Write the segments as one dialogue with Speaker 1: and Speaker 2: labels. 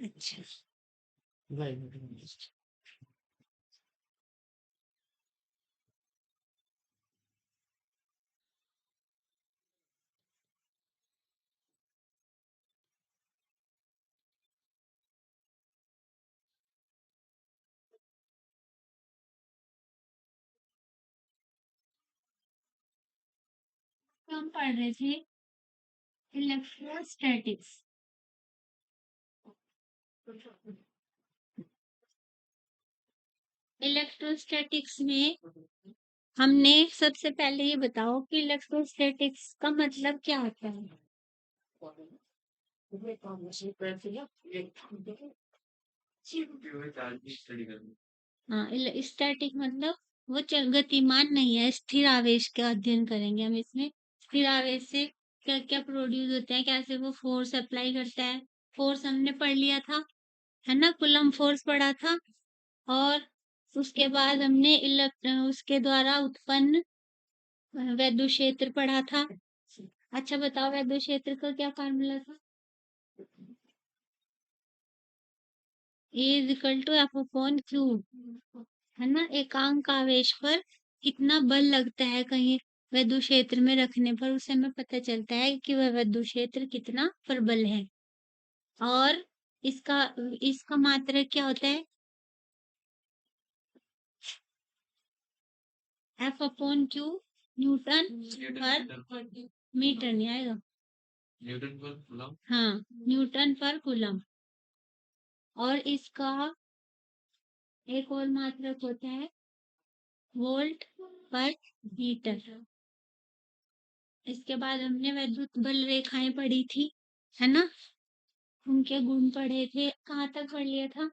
Speaker 1: अच्छा, तो हम पढ़ रहे थे इलेक्ट्रोस्टैटिक्स। इलेक्ट्रोस्टैटिक्स में हमने सबसे पहले ये बताओ कि इलेक्ट्रोस्टैटिक्स का मतलब क्या होता है। हाँ, स्टैटिक मतलब वो गतिमान नहीं है, स्थिर आवेश का अध्ययन करेंगे हम इसमें। स्थिर आवेश से क्या क्या प्रोड्यूस होता है, कैसे वो फोर्स अप्लाई करता है। फोर्स हमने पढ़ लिया था, है ना, कूलम फोर्स पढ़ा था। और उसके बाद हमने उसके द्वारा उत्पन्न वैद्युत क्षेत्र पढ़ा था। अच्छा बताओ, वैद्युत क्षेत्र का क्या फार्मूला था। E is equal to F upon q, है ना। एकांक आवेश पर कितना बल लगता है कहीं वैद्युत क्षेत्र में रखने पर, उससे हमें पता चलता है कि वह वैद्युत क्षेत्र कितना प्रबल है। और इसका इसका मात्रक क्या होता है, एफ अपॉन क्यू, न्यूटन पर मीटर नहीं आएगा, हाँ, न्यूटन पर कूलम। और इसका एक और मात्रक होता है वोल्ट पर मीटर। इसके बाद हमने वैद्युत बल रेखाएं पढ़ी थी, है ना, उनके गुण पढ़े थे। कहाँ तक पढ़ लिया था।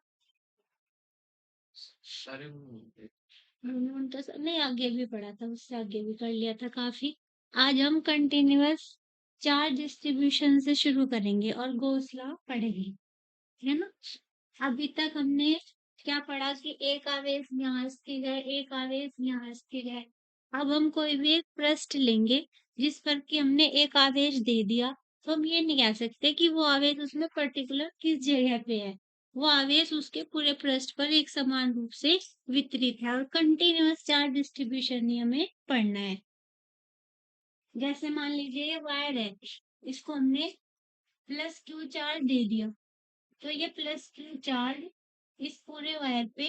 Speaker 1: उनका नहीं, आगे भी पढ़ा था, उससे आगे भी कर लिया था काफी। आज हम कंटिन्यूअस चार्ज डिस्ट्रीब्यूशन से शुरू करेंगे और गॉस लॉ पढ़ेंगे, है ना। अभी तक हमने क्या पढ़ा कि एक आवेश यहाँ स्थिर है, एक आवेश यहाँ स्थिर है। अब हम कोई भी एक पृष्ठ लेंगे जिस पर कि हमने एक आवेश दे दिया, तो हम ये नहीं कह सकते कि वो आवेश उसमें पर्टिकुलर किस जगह पे है। वो आवेश उसके पूरे पृष्ठ पर एक समान रूप से वितरित है। और कंटिन्यूअस चार्ज डिस्ट्रीब्यूशन ही हमें पढ़ना है। जैसे मान लीजिए ये वायर है, इसको हमने प्लस क्यू चार्ज दे दिया, तो ये प्लस क्यू चार्ज इस पूरे वायर पे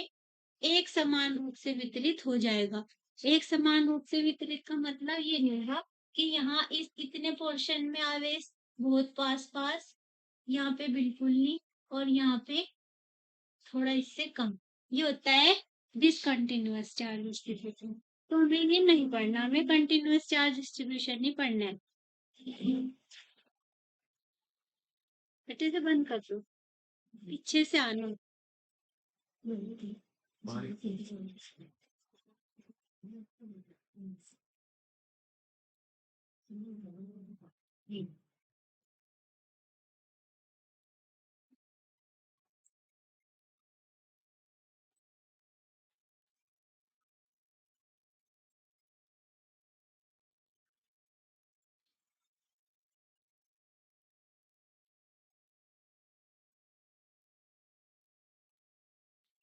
Speaker 1: एक समान रूप से वितरित हो जाएगा। एक समान रूप से वितरित का मतलब ये नहीं होगा कि यहाँ इस इतने पोर्शन में आवेश बहुत पास पास, यहाँ पे बिल्कुल नहीं, और यहाँ पे थोड़ा इससे कम। ये होता है डिसकंटिन्यूअस चार्ज डिस्ट्रीब्यूशन। तो हमें ये नहीं पढ़ना, हमें कंटिन्यूअस चार्ज डिस्ट्रीब्यूशन ही पढ़ना है। बेटे से बंद कर दो, पीछे से आना।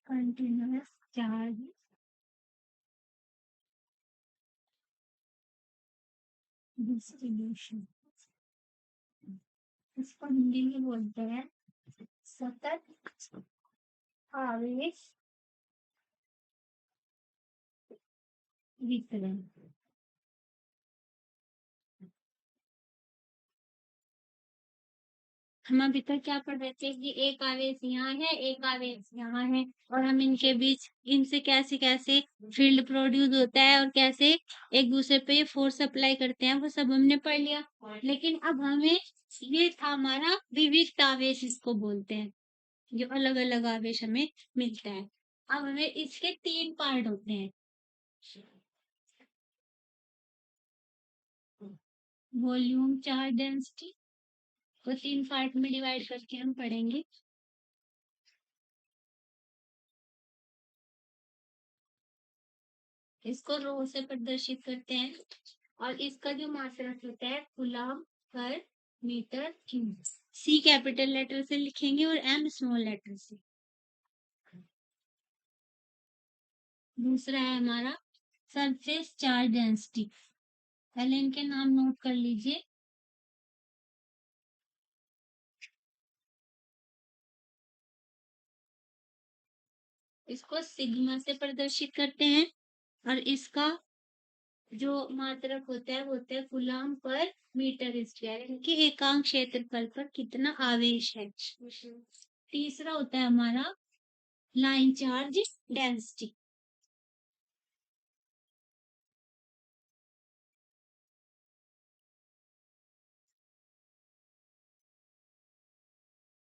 Speaker 1: कंटिन्यूअस चार्ज डिस्ट्रीब्यूशन, इसको हिंदी में बोलते हैं सतत आवेश वितरण। हम अभी तक क्या पढ़ रहे थे कि एक आवेश यहाँ है, एक आवेश यहाँ है, और हम इनके बीच इनसे कैसे कैसे फील्ड प्रोड्यूस होता है और कैसे एक दूसरे पे फोर्स अप्लाई करते हैं, वो सब हमने पढ़ लिया। लेकिन अब हमें ये था हमारा विविक्त आवेश, इसको बोलते हैं, जो अलग अलग आवेश हमें मिलता है। अब हमें इसके तीन पार्ट होते हैं, वॉल्यूम, चार्ज, डेंसिटी को तीन पार्ट में डिवाइड करके हम पढ़ेंगे। इसको रो से प्रदर्शित करते हैं, और इसका जो मात्रक होता है कूलम पर मीटर क्यूब। सी कैपिटल लेटर से लिखेंगे और एम स्मॉल लेटर से। दूसरा है हमारा सरफेस चार्ज डेंसिटी। पहले इनके नाम नोट कर लीजिए। इसको सिग्मा से प्रदर्शित करते हैं और इसका जो मात्रक होता है कूलम पर मीटर स्क्वायर, इनके एकांक क्षेत्रफल पर कितना आवेश है। तीसरा होता है हमारा लाइन चार्ज डेंसिटी।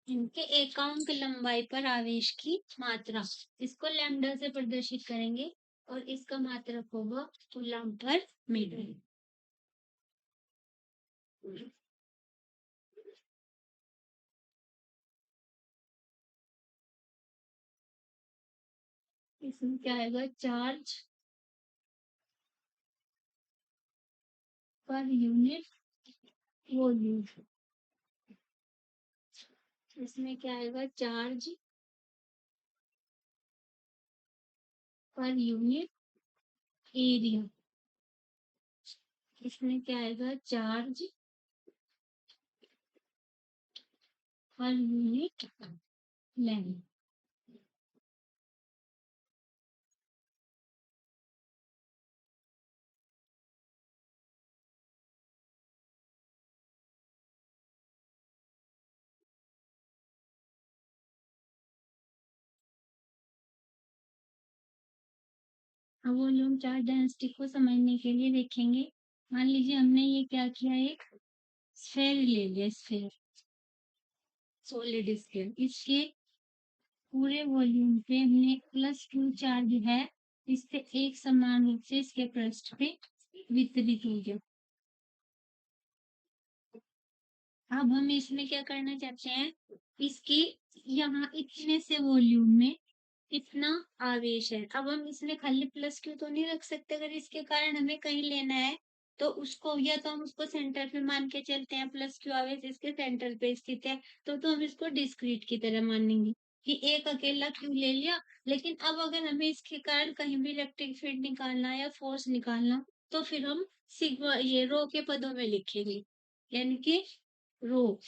Speaker 1: इनके एकांक लंबाई पर आवेश की मात्रा, इसको लैम्डा से प्रदर्शित करेंगे और इसका मात्रक होगा कूलम पर मीटर। इसमें क्या आएगा, चार्ज पर यूनिट वॉल्यूम। इसमें क्या आएगा, चार्ज पर यूनिट एरिया। इसमें क्या आएगा, चार्ज पर यूनिट लेंथ। अब वॉल्यूम चार्ज डेंसिटी को समझने के लिए देखेंगे। मान लीजिए हमने ये क्या किया, एक स्फेयर ले लिया, स्फेयर सॉलिड स्फेयर। इसके पूरे वॉल्यूम पे हमने +Q चार्ज है, इससे एक समान रूप से इसके पृष्ठ पे वितरित हो गया। अब हम इसमें क्या करना चाहते हैं, इसकी यहाँ इतने से वॉल्यूम में इतना आवेश है। अब हम इसमें खाली +Q तो नहीं रख सकते, अगर इसके कारण हमें कहीं लेना है तो उसको, या तो हम उसको सेंटर पे मान के चलते हैं, +Q आवेश इसके सेंटर पे स्थित है, तो हम इसको डिस्क्रीट की तरह मानेंगे कि एक अकेला Q ले लिया। लेकिन अब अगर हमें इसके कारण कहीं भी इलेक्ट्रिक फील्ड निकालना या फोर्स निकालना, तो फिर हम सिग्मा ये रो के पदों में लिखेंगे, यानी कि रो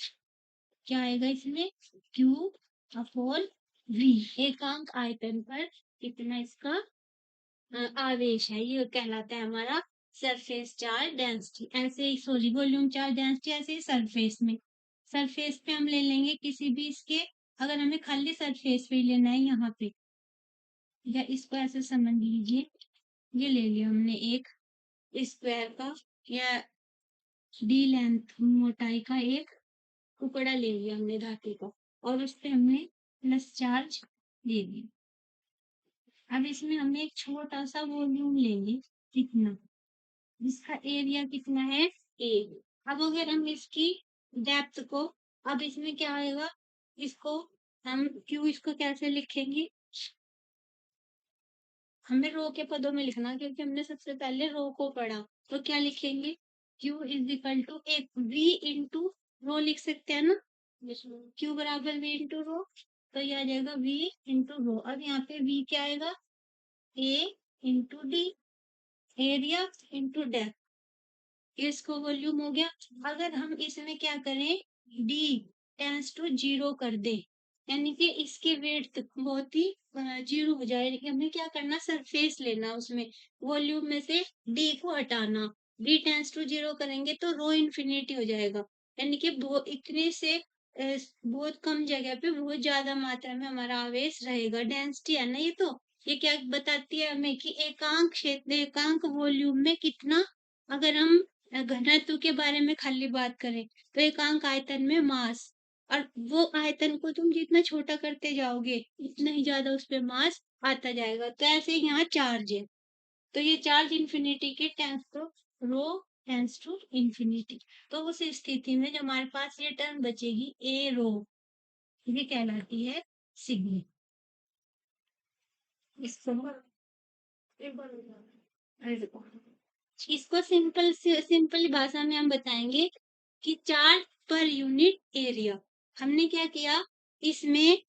Speaker 1: क्या आएगा इसमें, Q अपॉन V, एकांक आयतन पर कितना इसका आवेश है, ये कहलाता है हमारा सरफेस चार्ज डेंसिटी। ऐसे ही सॉरी वॉल्यूम चार्ज डेंसिटी, ऐसे ही सरफेस में, सरफेस पे हम ले लेंगे किसी भी इसके, अगर हमें खाली सरफेस पे लेना है यहाँ पे, या इसको ऐसे समझ लीजिए, ये ले लिया हमने एक स्क्वायर का या डी लेंथ मोटाई का एक टुकड़ा ले लिया हमने धातु का, और उस पे हमने प्लस चार्ज ले लिया। अब इसमें हमने एक छोटा सा वॉल्यूम लेंगे, कितना, जिसका एरिया कितना है, ए। अब अगर हम इसकी डेप्थ को, अब इसमें क्या आएगा, इसको हम क्यू, इसको कैसे लिखेंगे, हमें रो के पदों में लिखना, क्योंकि हमने सबसे पहले रो को पढ़ा। तो क्या लिखेंगे, Q इज इक्वल टू एक V इंटू रो लिख सकते हैं ना, Q बराबर V इंटू रो, तो ये आ जाएगा V इंटू रो। अब यहाँ पे V क्या आएगा, A into D, area into depth, इसको वॉल्यूम हो गया। अगर हम इसमें क्या करें, D टेंस टू 0 कर दे, यानी कि इसकी विड्थ बहुत ही 0 हो जाए, हमें क्या करना, सरफेस लेना, उसमें वॉल्यूम में से D को हटाना, D टेंस टू 0 करेंगे तो रो इन्फिनिटी हो जाएगा, यानी कि इतने से बहुत कम जगह पे बहुत ज्यादा मात्रा में हमारा आवेश रहेगा। डेंसिटी है ना ये क्या बताती है हमें कि एकांक क्षेत्र, एकांक वॉल्यूम में कितना, अगर हम घनत्व के बारे में खाली बात करें तो एकांक आयतन में मास, और वो आयतन को तुम जितना छोटा करते जाओगे उतना ही ज्यादा उस पे मास आता जाएगा। तो ऐसे ही यहाँ चार्ज है, तो ये चार्ज इन्फिनिटी के tends to zero tends to infinity, तो उस स्थिति में जो हमारे पास ये टर्म बचेगी ए रो, ये कहलाती है सिग्मा। इसको सिंपल भाषा में हम बताएंगे कि चार्ज पर यूनिट एरिया, हमने क्या किया इसमें,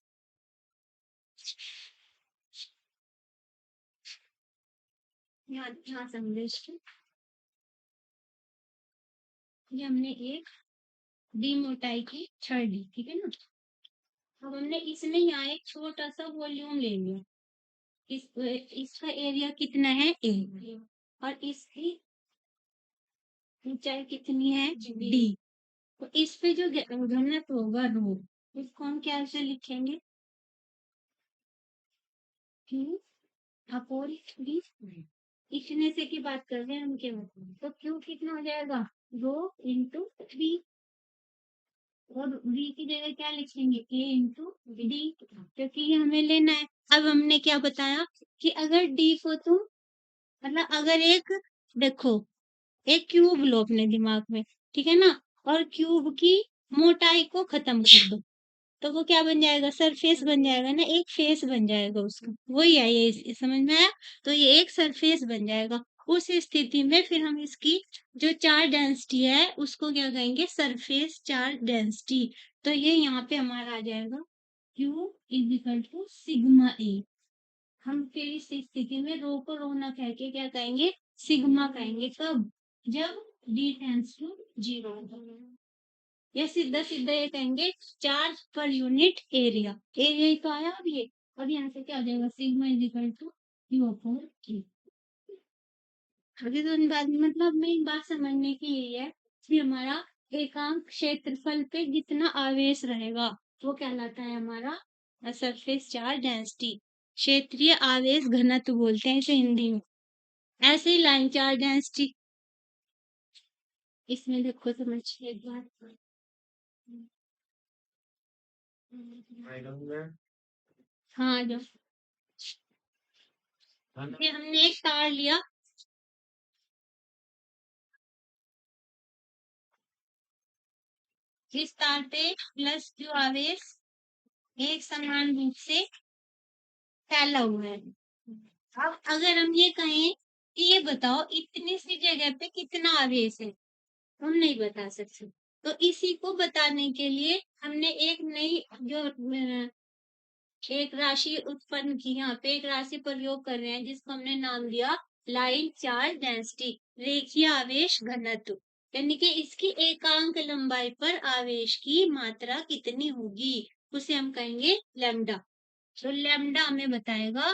Speaker 1: यहाँ समझे इसको, ये हमने एक डी मोटाई की छड़ ली, ठीक है ना। अब हमने इसमें यहाँ एक छोटा सा वॉल्यूम ले लिया, इसका एरिया कितना है ए, और इसकी ऊंचाई कितनी है डी। तो इस पे जो घनत्व होगा रो, इसको हम क्या से लिखेंगे, क्यू अपॉन डी। इतने से की बात कर रहे हैं हम केवल, तो क्यू कितना हो जाएगा रो इंटू वी, और v की जगह क्या लिखेंगे a इंटू डी, क्योंकि ये हमें लेना है। अब हमने क्या बताया कि अगर d को तुम, मतलब अगर एक, देखो एक क्यूब लो अपने दिमाग में, ठीक है ना, और क्यूब की मोटाई को खत्म कर दो, तो वो क्या बन जाएगा, सरफेस बन जाएगा ना, एक फेस बन जाएगा उसका, वही है ये, समझ में आया। तो ये एक सरफेस बन जाएगा। उस स्थिति में फिर हम इसकी जो चार्ज डेंसिटी है उसको क्या कहेंगे, सरफेस चार्ज डेंसिटी। तो ये यहाँ पे हमारा आ जाएगा Q is equal to sigma A. हम फिर इस स्थिति में रो को रो ना कह के क्या कहेंगे, सिग्मा कहेंगे, कब, जब D टेंस टू 0, या सीधा सीधा ये कहेंगे charge per unit area, area ही तो आया अब ये। अब यहाँ से क्या हो जाएगा, sigma is equal to q upon q. अभी तो इन बात मतलब मेन बात समझने की यही है कि हमारा एकांक क्षेत्रफल पे जितना आवेश रहेगा वो कहलाता है हमारा सरफेस चार्ज डेंसिटी, क्षेत्रीय आवेश घनत्व बोलते हैं इसे हिंदी में। ऐसे ही लाइन चार्ज डेंसिटी, इसमें देखो समझिए एक बात, हाँ जो ये हमने एक तार लिया, इस तार पे प्लस क्यू आवेश एक समान रूप से फैला हुआ है। अब अगर हम ये कहें कि ये बताओ इतनी सी जगह पे कितना आवेश है, हम नहीं बता सकते। तो इसी को बताने के लिए हमने एक नई जो एक राशि उत्पन्न की, यहाँ पे एक राशि प्रयोग कर रहे हैं जिसको हमने नाम दिया लाइन चार्ज डेंसिटी, रेखीय आवेश घनत्व, यानी कि इसकी एकांक लंबाई पर आवेश की मात्रा कितनी होगी, उसे हम कहेंगे लैम्डा। तो लैम्डा हमें बताएगा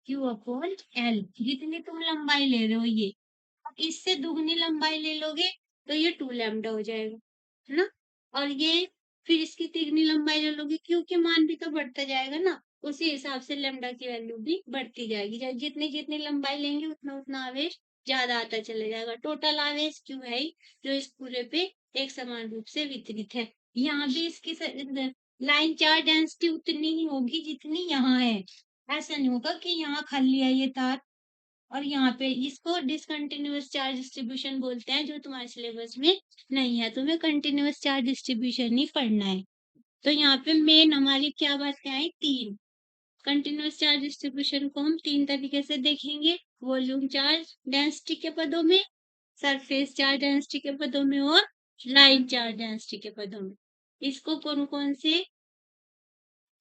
Speaker 1: क्यू अपॉन एल, जितनी तुम लंबाई ले रहे हो ये, इससे दुगनी लंबाई ले लोगे तो ये 2 लैम्डा हो जाएगा, है ना। और ये फिर इसकी तिगनी लंबाई ले लोगे, क्यू के मान भी तो बढ़ता जाएगा ना, उसी हिसाब से लैम्डा की वैल्यू भी बढ़ती जाएगी, जितनी जितनी लंबाई लेंगे उतना उतना आवेश ज्यादा आता चला जाएगा। टोटल आवेश क्यू है ही, जो इस पूरे पे एक समान रूप से वितरित है। यहाँ भी इसकी लाइन चार्ज डेंसिटी उतनी ही होगी जितनी यहाँ है, ऐसा नहीं होगा कि यहाँ खाली है ये तार और यहाँ पे, इसको डिसकंटिन्यूअस चार्ज डिस्ट्रीब्यूशन बोलते हैं, जो तुम्हारे सिलेबस में नहीं है, तुम्हें कंटिन्यूअस चार्ज डिस्ट्रीब्यूशन ही पढ़ना है। तो यहाँ पे मेन हमारी क्या बात क्या है, तीन। कंटिन्यूअस चार्ज डिस्ट्रीब्यूशन को हम तीन तरीके से देखेंगे, वॉल्यूम चार्ज डेंसिटी के पदों में, सरफेस चार्ज डेंसिटी के पदों में, और लाइन चार्ज डेंसिटी के पदों में। इसको कौन कौन से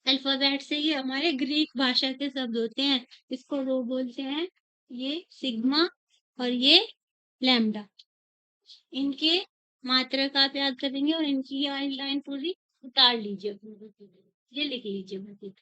Speaker 1: अल्फाबेट से, ये हमारे ग्रीक भाषा के शब्द होते हैं, इसको रो बोलते हैं, ये सिग्मा और ये लैम्डा। इनके मात्रा का आप याद करेंगे और इनकी लाइन पूरी उतार लीजिए, ये लिख लीजिए।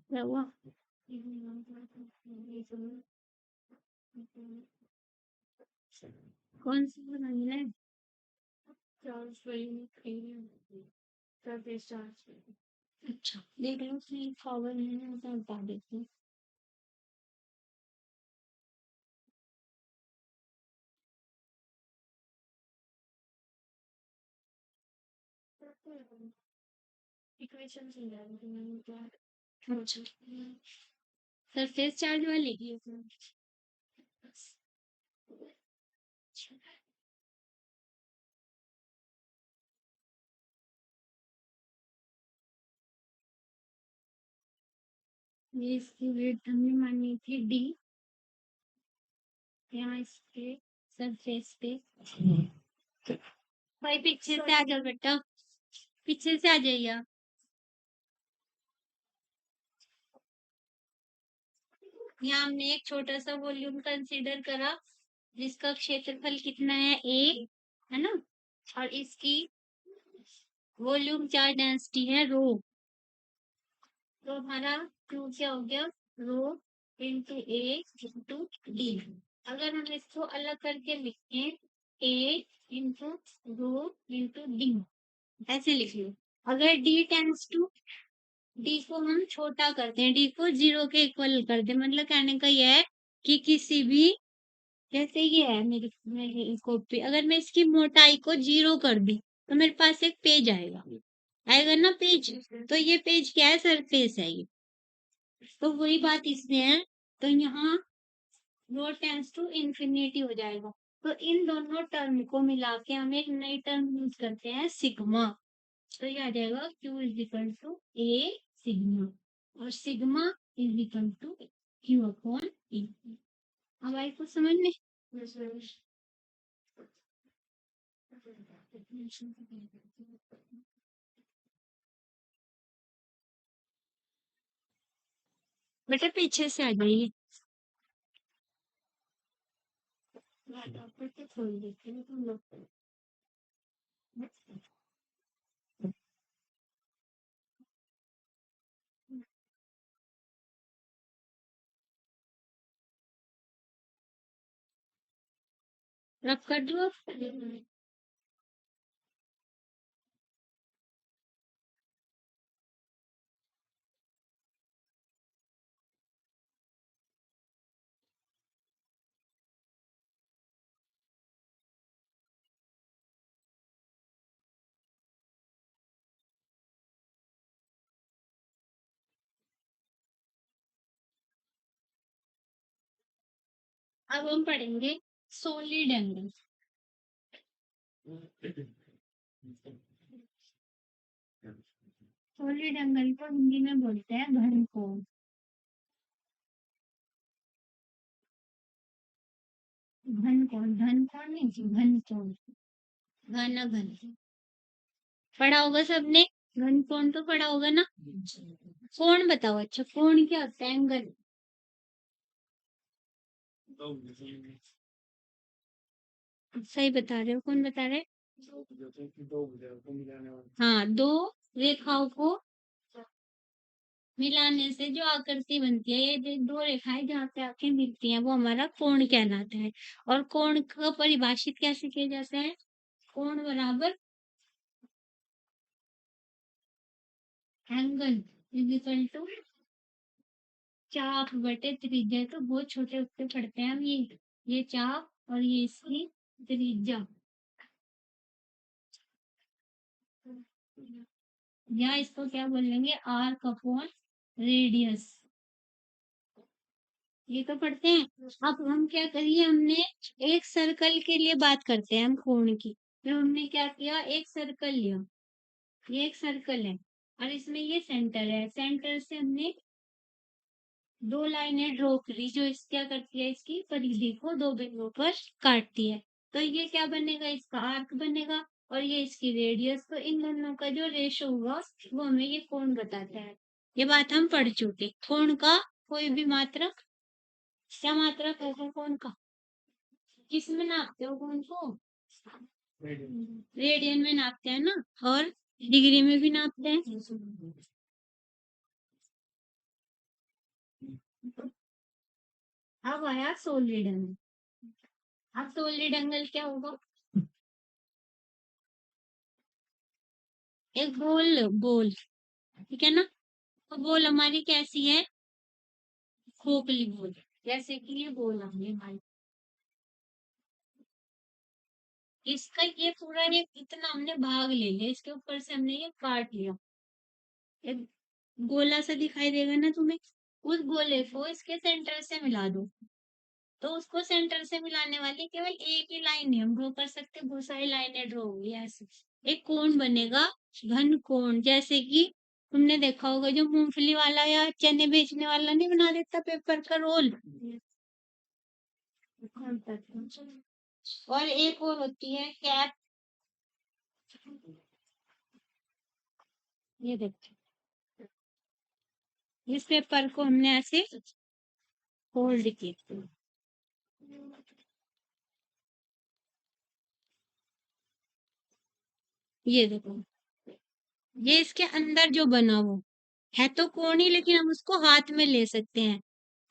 Speaker 1: क्या हुआ? कौन सी बनानी है? अच्छा देख लो उसमें पावर है ना, तो बता देती हूँ। अच्छा सरफेस चार्ज वाली। ये इसकी वेट हमने मानी थी डी। यहाँ इसके सरफेस पे भाई पीछे से आ जाओ बेटा, पीछे से आ जाइए। यहाँ हमने एक छोटा सा वॉल्यूम कंसीडर करा जिसका क्षेत्रफल कितना है ए, है ना, और इसकी वॉल्यूम चार्ज डेंसिटी है रो। तो हमारा क्यू क्या हो गया, रो इंटू ए इंटू डी। अगर हम इसको अलग करके लिखें, ए इंटू रो इंटू डी, ऐसे लिख लो। अगर डी टेंस टू, डी को हम छोटा करते हैं, डी को 0 के इक्वल कर दे, मतलब कहने का यह है कि किसी भी, जैसे ये है मेरी कॉपी, अगर मैं इसकी मोटाई को 0 कर दी तो मेरे पास एक पेज आएगा, आएगा ना पेज। तो ये पेज क्या है, सरफेस है ये। तो वही बात इसमें है। तो यहाँ रो टेंस टू इंफिनिटी हो जाएगा। तो इन दोनों टर्म को मिला के हम एक नई टर्म यूज करते हैं सिग्मा। तो ये आ जाएगा Q is equal to A sigma, और sigma is equal to Q upon E। अब आई कुछ समझ में? बेटा पीछे से आ जाइए। खोल देते हैं तुम लोग। रब कर दो अब। अब हम पढ़ेंगे सॉलिड एंगल। सॉलिड एंगल को हिंदी में बोलते हैं घन कोण। घन कोण, धन कोण नहीं जी, घन कोण, घन घन। पढ़ा होगा सबने, घन कोण तो पढ़ा होगा ना। कोण बताओ, अच्छा कोण क्या होता है? एंगल। सही बता रहे हो, कौन बता रहे? हाँ, दो रेखाओं को मिलाने से जो आकृति बनती है, ये जो दो रेखाएं जहाँ पे आके मिलती हैं वो हमारा कोण कहलाता है। और कोण को परिभाषित कैसे किया जाता है? कोण बराबर एंगल इज इक्वल टू चाप बटे त्रिज्या। तो बहुत छोटे उत्तर पढ़ते हैं हम, ये चाप और ये इसकी त्रिज्या, या इसको क्या बोलेंगे, आर्क अपॉन रेडियस। ये तो पढ़ते हैं। अब हम क्या करिए, हमने एक सर्कल के लिए बात करते हैं हम कोण की। तो हमने क्या किया, एक सर्कल लिया, ये एक सर्कल है और इसमें ये सेंटर है। सेंटर से हमने दो लाइनें ड्रॉ करी जो इस क्या करती है, इसकी परिधि को दो बिंदुओं पर काटती है। तो ये क्या बनेगा, इसका आर्क बनेगा। और ये इसकी रेडियस, तो इन दोनों का जो रेशो होगा वो हमें ये कोण बताता है। ये बात हम पढ़ चुके। कोण का कोई भी मात्रक, क्या मात्रक होगा कोण का? किस में नापते हो कोण को? रेडियन में नापते हैं ना, और डिग्री में भी नापते हैं। अब आया सोलिड एंगल। अब सोलिड एंगल क्या होगा? एक गोल बोल, ठीक है ना? तो बोल हमारी कैसी है? खोखली बोल, जैसे कि ये बोल हमने हमारी, इसका ये पूरा ये इतना हमने भाग ले लिया, इसके ऊपर से हमने ये काट लिया। एक गोला सा दिखाई देगा ना तुम्हें, उस गोले को इसके सेंटर से मिला दो, तो उसको सेंटर से मिलाने वाली केवल एक ही लाइन ही हम ड्रॉ कर सकते, बहुत सारी लाइनें ड्रॉ होगी ऐसे। एक कोण बनेगा, घन कोण, जैसे कि तुमने देखा होगा जो मूंगफली वाला या चने बेचने वाला नहीं बना देता पेपर का रोल, और एक और होती है कैप। ये देखो, इस पेपर को हमने ऐसे फोल्ड किया, ये देखो, ये इसके अंदर जो बना वो है तो कोण ही, लेकिन हम उसको हाथ में ले सकते हैं।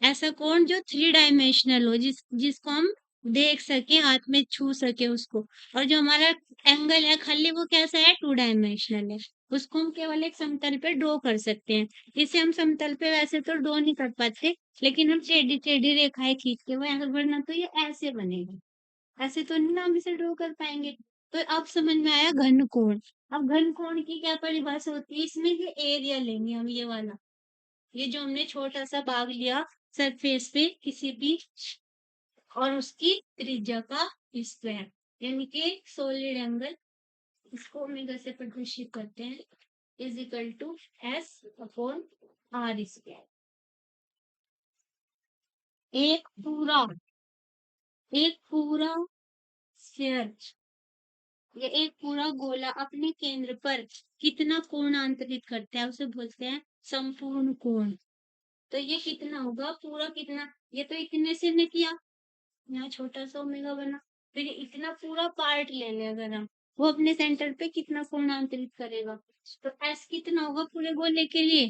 Speaker 1: ऐसा कोण जो 3 डायमेंशनल हो, जिसको हम देख सके, हाथ में छू सके उसको। और जो हमारा एंगल है खाली वो कैसा है? 2 डायमेंशनल है, उसको हम केवल एक समतल पे ड्रॉ कर सकते हैं। इसे हम समतल पे वैसे तो ड्रॉ नहीं कर पाते, लेकिन हम टेढ़ी टेढ़ी रेखाएं खींच के वो ऐसे, वरना तो ये ऐसे बनेगा, ऐसे तो नहीं ना हम इसे ड्रॉ कर पाएंगे। तो अब समझ में आया घन कोण। अब घन कोण की क्या परिभाषा होती है? इसमें ये एरिया लेंगे हम, ये वाला, ये जो हमने छोटा सा भाग लिया सरफेस पे किसी भी, और उसकी त्रिज्या का स्क्वायर, यानी कि सोलिड एंगल, इसको ओमेगा से प्रदर्शित करते हैं, is equal to S upon R square. एक पूरा, एक पूरा स्फीयर, ये एक पूरा गोला अपने केंद्र पर कितना कोण आंतरित करता है उसे बोलते हैं संपूर्ण कोण। तो ये कितना होगा पूरा, कितना, ये तो इतने से ने किया, यहाँ छोटा सा ओमेगा बना, फिर इतना पूरा पार्ट ले ले अगर हम, वो अपने सेंटर पे कितना कोण आंतरित करेगा? तो एस कितना होगा पूरे गोले के लिए?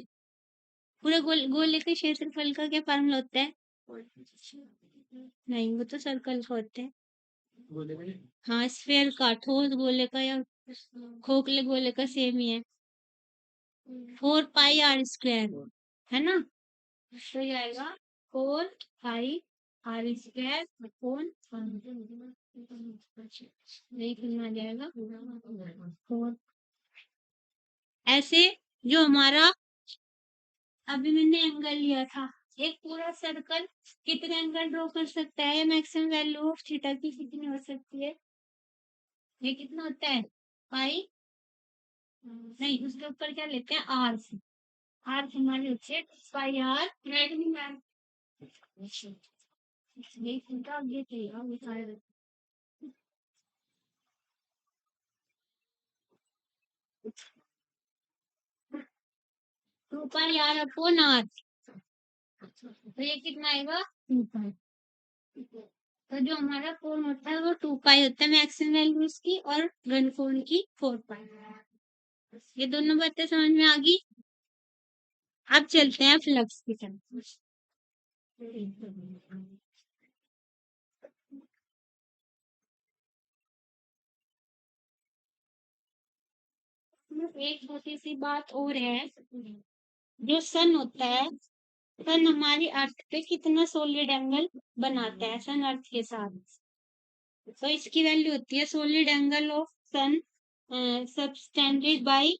Speaker 1: पूरे गोले के क्षेत्रफल का क्या फार्मूला होता है? नहीं, वो तो सर्कल का होता है। हाँ, स्फेयर का, ठोस गोले का या खोखले गोले का सेम ही है, 4 पाई r स्क्वायर, है ना? तो ये आएगा 4 पाई r स्क्वायर अपॉन, नहीं कितना आ जाएगा 4। ऐसे जो हमारा अभी मैंने एंगल लिया था, एक पूरा सर्कल कितने एंगल ड्रॉ कर सकता है? मैक्सिमम वैल्यू ऑफ थीटा की कितनी हो सकती है? ये कितना होता है? पाई, नहीं उसके ऊपर क्या लेते हैं? आर से, आर से हमारी होती है पाई आर, ये थीटा, ये थीटा, ये सारे 2 पाई आर अपॉन आर, तो ये कितना आएगा? 2 पाई। तो जो हमारा कोण होता है वो 2 पाई होता है, मैक्सिमम वैल्यू इसकी, और घन कोण की 4 पाई। ये दोनों बातें समझ में आ गई। अब चलते हैं फ्लक्स की तरफ। एक छोटी सी बात और है, जो सन होता है, सन हमारी अर्थ पे कितना सोलिड एंगल बनाता है सन अर्थ के साथ? तो इसकी वैल्यू होती है solid angle of sun subtended by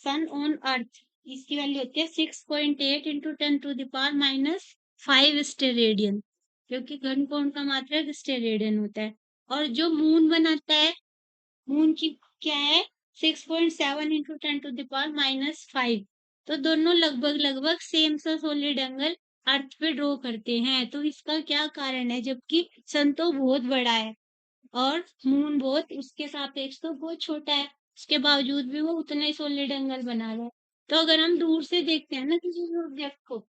Speaker 1: sun on earth, इसकी वैल्यू होती है 6.8 इंटू 10⁻⁻5 स्टेरेडियन, क्योंकि घन कोण का मात्रक स्टेरेडियन होता है। और जो मून बनाता है, मून की क्या है? 6.7 इंटू 10⁻⁻5। तो दोनों लगभग लगभग सेम सा सोलिड एंगल अर्थ पे ड्रॉ करते हैं। तो इसका क्या कारण है, जबकि सन तो बहुत बड़ा है? और मून बहुत उसके सापेक्ष तो बहुत छोटा है, उसके बावजूद भी वो उतना ही सॉलिड एंगल बना रहा है। तो अगर हम दूर से देखते हैं ना किसी भी ऑब्जेक्ट को,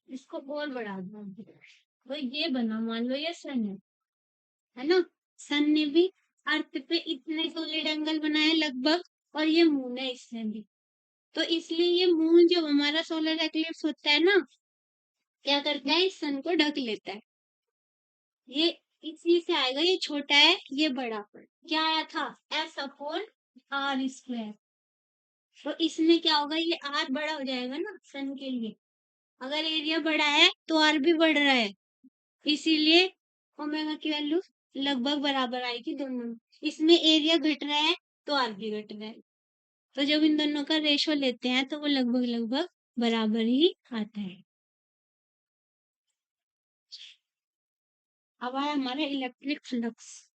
Speaker 1: इसको और बढ़ा दो, तो ये बना, मान लो ये सन है ना। सन ने भी अर्थ पे इतने सॉलिड एंगल बनाए लगभग, और ये मून है इसने भी। तो इसलिए ये मून जब हमारा सोलर एक्लिप्स होता है ना, क्या करता है, इस सन को ढक लेता है। ये इसी से आएगा, ये छोटा है ये बड़ा, क्या आया था, एस अपॉन आर स्क्वायर। तो इसमें क्या होगा, ये आर बड़ा हो जाएगा ना सन के लिए, अगर एरिया बड़ा है तो आर भी बढ़ रहा है, इसीलिए ओमेगा की वैल्यू लगभग बराबर आएगी दोनों में। इसमें एरिया घट रहा है तो आर भी घट रहा है, तो जब इन दोनों का रेशो लेते हैं तो वो लगभग लगभग बराबर ही आता है। अब आया हमारा इलेक्ट्रिक फ्लक्स।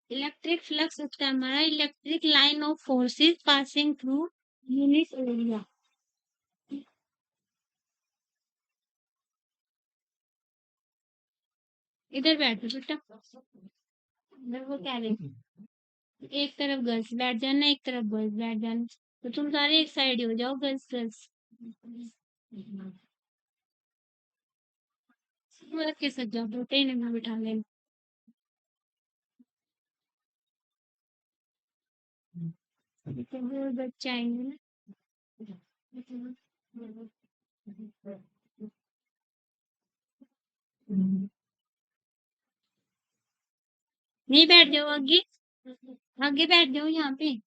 Speaker 1: इलेक्ट्रिक फ्लक्स होता है हमारा electric line of forces passing through unit area. इधर बैठो बेटा, इधर वो कह रहे, एक तरफ गर्ल्स बैठ जाना, एक तरफ बॉयज बैठ जाना, तो तुम सारे एक साइड ही हो जाओ, गर्ल्स गर्ल्स। तुम रख के सज जाओ, दो ट्रेन में बिठा लेना। तो वो बच्चे आएंगे ना। नहीं, बैठ जाओ आगे, आगे बैठ जाओ यहाँ पे।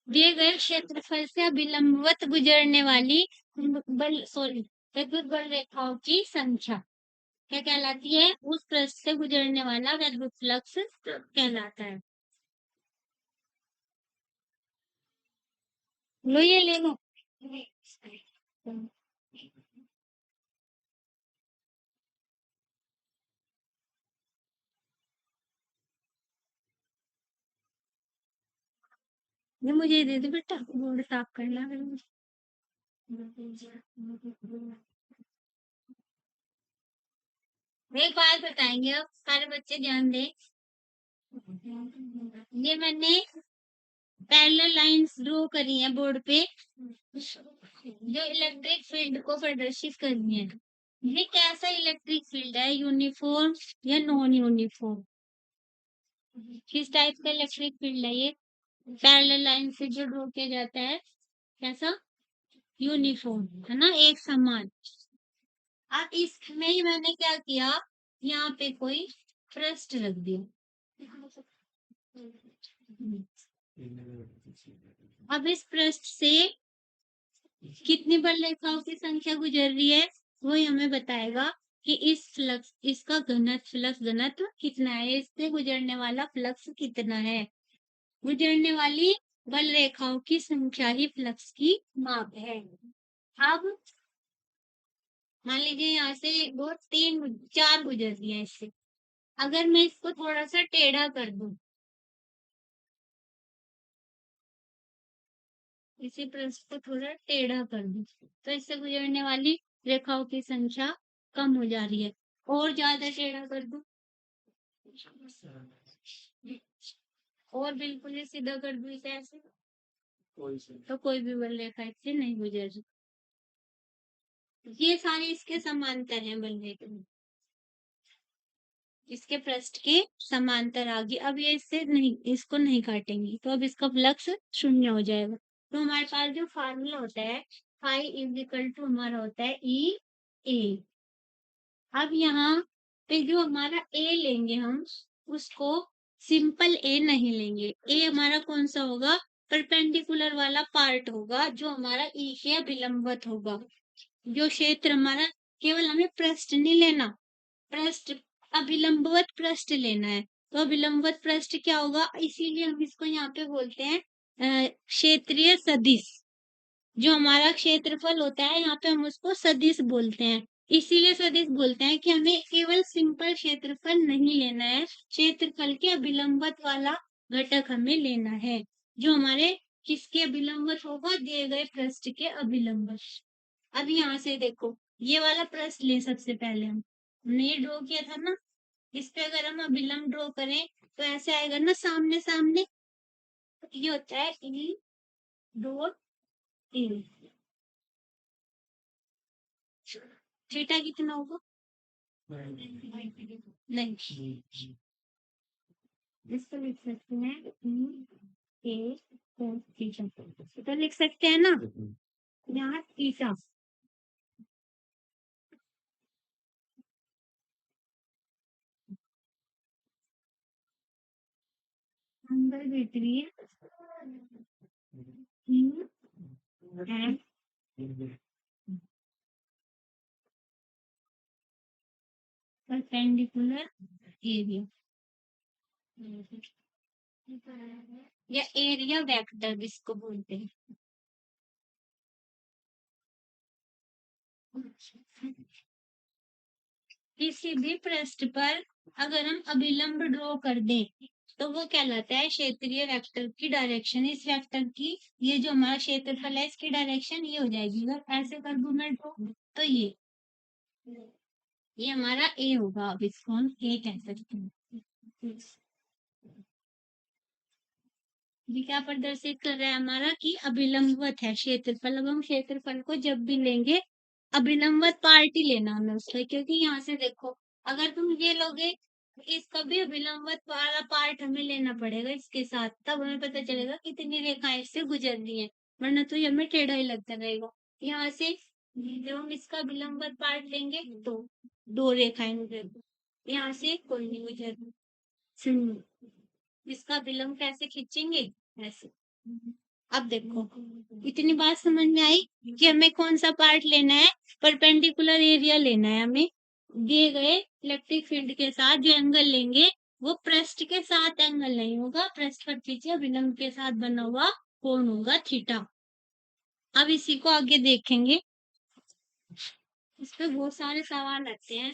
Speaker 1: दिए गए क्षेत्रफल से अभिलंबवत गुजरने वाली बल सॉरी विद्युत बल रेखाओं की संख्या क्या कहलाती है, उस पृष्ठ से गुजरने वाला विद्युत फ्लक्स कहलाता है। लो ये ले लो। ये मुझे दे दे बेटा, बोर्ड साफ करना है मुझे। एक बात बताएंगे, अब सारे बच्चे ध्यान दें। ये मैंने पैरेलल लाइंस ड्रॉ करी है बोर्ड पे, जो इलेक्ट्रिक फील्ड को प्रदर्शित करनी है। ये कैसा इलेक्ट्रिक फील्ड है, यूनिफॉर्म या नॉन यूनिफॉर्म, किस टाइप का इलेक्ट्रिक फील्ड है ये, पैरेलल लाइन से जो ड्रॉ किया जाता है, कैसा, यूनिफॉर्म है ना, एक समान। अब इसमें ही मैंने क्या किया, यहाँ पे कोई पृष्ठ रख दिया। अब इस पृष्ठ से कितनी बल रेखाओं की संख्या गुजर रही है, वो हमें बताएगा कि इस फ्लक्स, इसका घनत्व, फ्लक्स घनत्व कितना है, इससे गुजरने वाला फ्लक्स कितना है। गुजरने वाली बल रेखाओं की संख्या ही फ्लक्स की माप है। अब मान लीजिए यहाँ से दो तीन चार गुजर रही है इससे, अगर मैं इसको थोड़ा सा टेढ़ा कर दूं, इसी पृष्ठ को थोड़ा टेढ़ा कर दूं, तो इससे गुजरने वाली रेखाओं की संख्या कम हो जा रही है। और ज्यादा टेढ़ा कर दूं, और बिल्कुल ही सीधा कर दूं इसे ऐसे, तो कोई भी बल रेखा इससे नहीं गुजर। ये सारे इसके समांतर हैं बल रेखा, इसके पृष्ठ के समांतर आ गई। अब ये इससे नहीं, इसको नहीं काटेंगी, तो अब इसका फ्लक्स शून्य हो जाएगा। तो हमारे पास जो फार्मूला होता है फाई इज इक्वल टू हमारा होता है ई ए। अब यहाँ पे जो हमारा ए लेंगे हम, उसको सिंपल ए नहीं लेंगे। ए हमारा कौन सा होगा, परपेंडिकुलर वाला पार्ट होगा, जो हमारा ई के अभिलंबत होगा। जो क्षेत्र हमारा, केवल हमें पृष्ठ नहीं लेना, पृष्ठ अभिलंबवत पृष्ठ लेना है। तो अभिलंबवत पृष्ठ क्या होगा, इसीलिए हम इसको यहाँ पे बोलते हैं क्षेत्रीय सदिश। जो हमारा क्षेत्रफल होता है यहाँ पे हम उसको सदिश बोलते हैं। इसीलिए सदिश बोलते हैं कि हमें केवल सिंपल क्षेत्रफल नहीं लेना है, क्षेत्रफल के अभिलंबत वाला घटक हमें लेना है, जो हमारे किसके अभिलंबत होगा, दिए गए पृष्ठ के अभिलंबत। अब यहाँ से देखो, ये वाला पृष्ठ ले सबसे पहले हमने ये ड्रॉ किया था ना, इस पे अगर हम अभिलंब ड्रॉ करें तो ऐसे आएगा ना, सामने सामने। ये होता है ई डॉट ए। थीटा कितना होगा, नहीं, इसको लिख सकते हैं ई ए cos थीटा, तो लिख सकते हैं ना यहाँ theta. Angle between E and perpendicular area, या एरिया वेक्टर जिसको बोलते हैं। किसी भी पृष्ठ पर अगर हम अभिलंब ड्रॉ कर दें तो वो कहलाता है क्षेत्रीय वेक्टर की डायरेक्शन। इस वेक्टर की, ये जो हमारा क्षेत्रफल है इसकी डायरेक्शन ये हो जाएगी। अगर ऐसे कर दूं मैं ड्रॉ, तो ये हमारा ए होगा। अब इसको हम ए कह सकते हैं। ये क्या प्रदर्शित कर रहा है हमारा, कि अभिलंबवत है क्षेत्रफल। अब हम क्षेत्रफल को जब भी लेंगे, अभिलंबवत पार्ट ही लेना हमें उसका, क्योंकि यहाँ से देखो, अगर तुम ये लोगे, इसका भी अभिलंबवत वाला पार्ट हमें लेना पड़ेगा इसके साथ, तब हमें पता चलेगा कितनी रेखाएं इससे गुजर रही है, वरना तो ये हमें टेढ़ा ही लगता रहेगा। यहाँ से जब हम इसका अभिलंबवत पार्ट लेंगे तो दो रेखाएं गुजर, यहाँ से कोई नहीं गुजर। इसका विलंब कैसे खींचेंगे, ऐसे। अब देखो, इतनी बात समझ में आई कि हमें कौन सा पार्ट लेना है, परपेंडिकुलर एरिया लेना है हमें। दिए गए इलेक्ट्रिक फील्ड के साथ जो एंगल लेंगे वो पृष्ठ के साथ एंगल नहीं होगा, पृष्ठ पर पीछे विलंब के साथ बना हुआ कोण होगा थीटा। अब इसी को आगे देखेंगे, इस पे बहुत सारे सवाल आते हैं।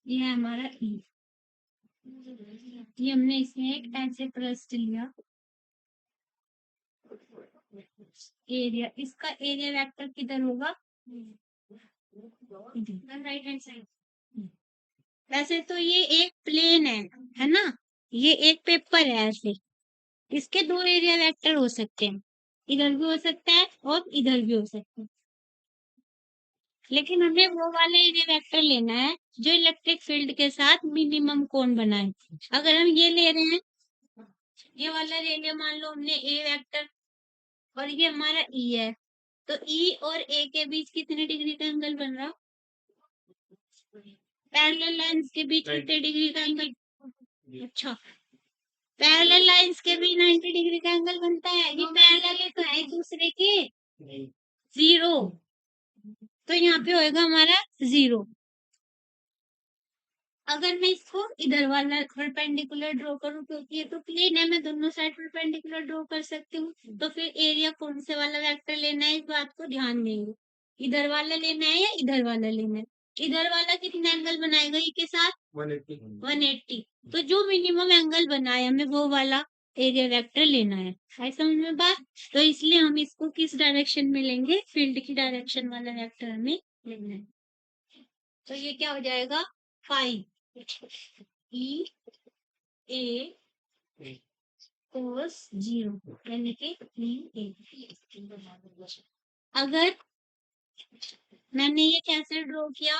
Speaker 1: ये है हमारा ई, ये हमने इसमें एक ऐसे पृष्ठ लिया, एरिया, इसका एरिया वेक्टर किधर होगा, राइट हैंड साइड। वैसे तो ये एक प्लेन है ना, ये एक पेपर है ऐसे, इसके दो एरिया वेक्टर हो सकते हैं, इधर भी हो सकता है और इधर भी हो सकता है, लेकिन हमें वो वाला एरिया वेक्टर लेना है जो इलेक्ट्रिक फील्ड के साथ मिनिमम कोण बनाए। अगर हम ये ले रहे हैं, ये वाला ले लिया, मान लो हमने ए वेक्टर, और ये हमारा ई है, तो ई और ए के बीच कितने डिग्री का एंगल बन रहा, पैरेलल लाइंस के बीच कितने डिग्री का एंगल, अच्छा, पैरेलल लाइंस के बीच 90 डिग्री का एंगल बनता है। ये पैरेलल है तो है एक दूसरे के, जीरो, तो यहाँ पे होएगा हमारा जीरो। अगर मैं इसको इधर वाला परपेंडिकुलर ड्रॉ करूं, क्योंकि ये तो प्लेन है, मैं दोनों साइड परपेंडिकुलर ड्रॉ कर सकती हूँ, तो फिर एरिया कौन से वाला वेक्टर लेना है, इस बात को ध्यान देंगे, इधर वाला लेना है या इधर वाला लेना है। इधर वाला कितना एंगल बनाएगा ई के साथ 180। तो जो मिनिमम एंगल बनाए हमें वो वाला एरिया वेक्टर लेना है समझ में बात। तो इसलिए हम इसको किस डायरेक्शन में लेंगे, फील्ड की डायरेक्शन वाला वेक्टर हमें लेना है। तो ये क्या हो जाएगा 5 ई ए cos 0 यानी कि ई ए। अगर मैंने ये कैसे ड्रॉ किया,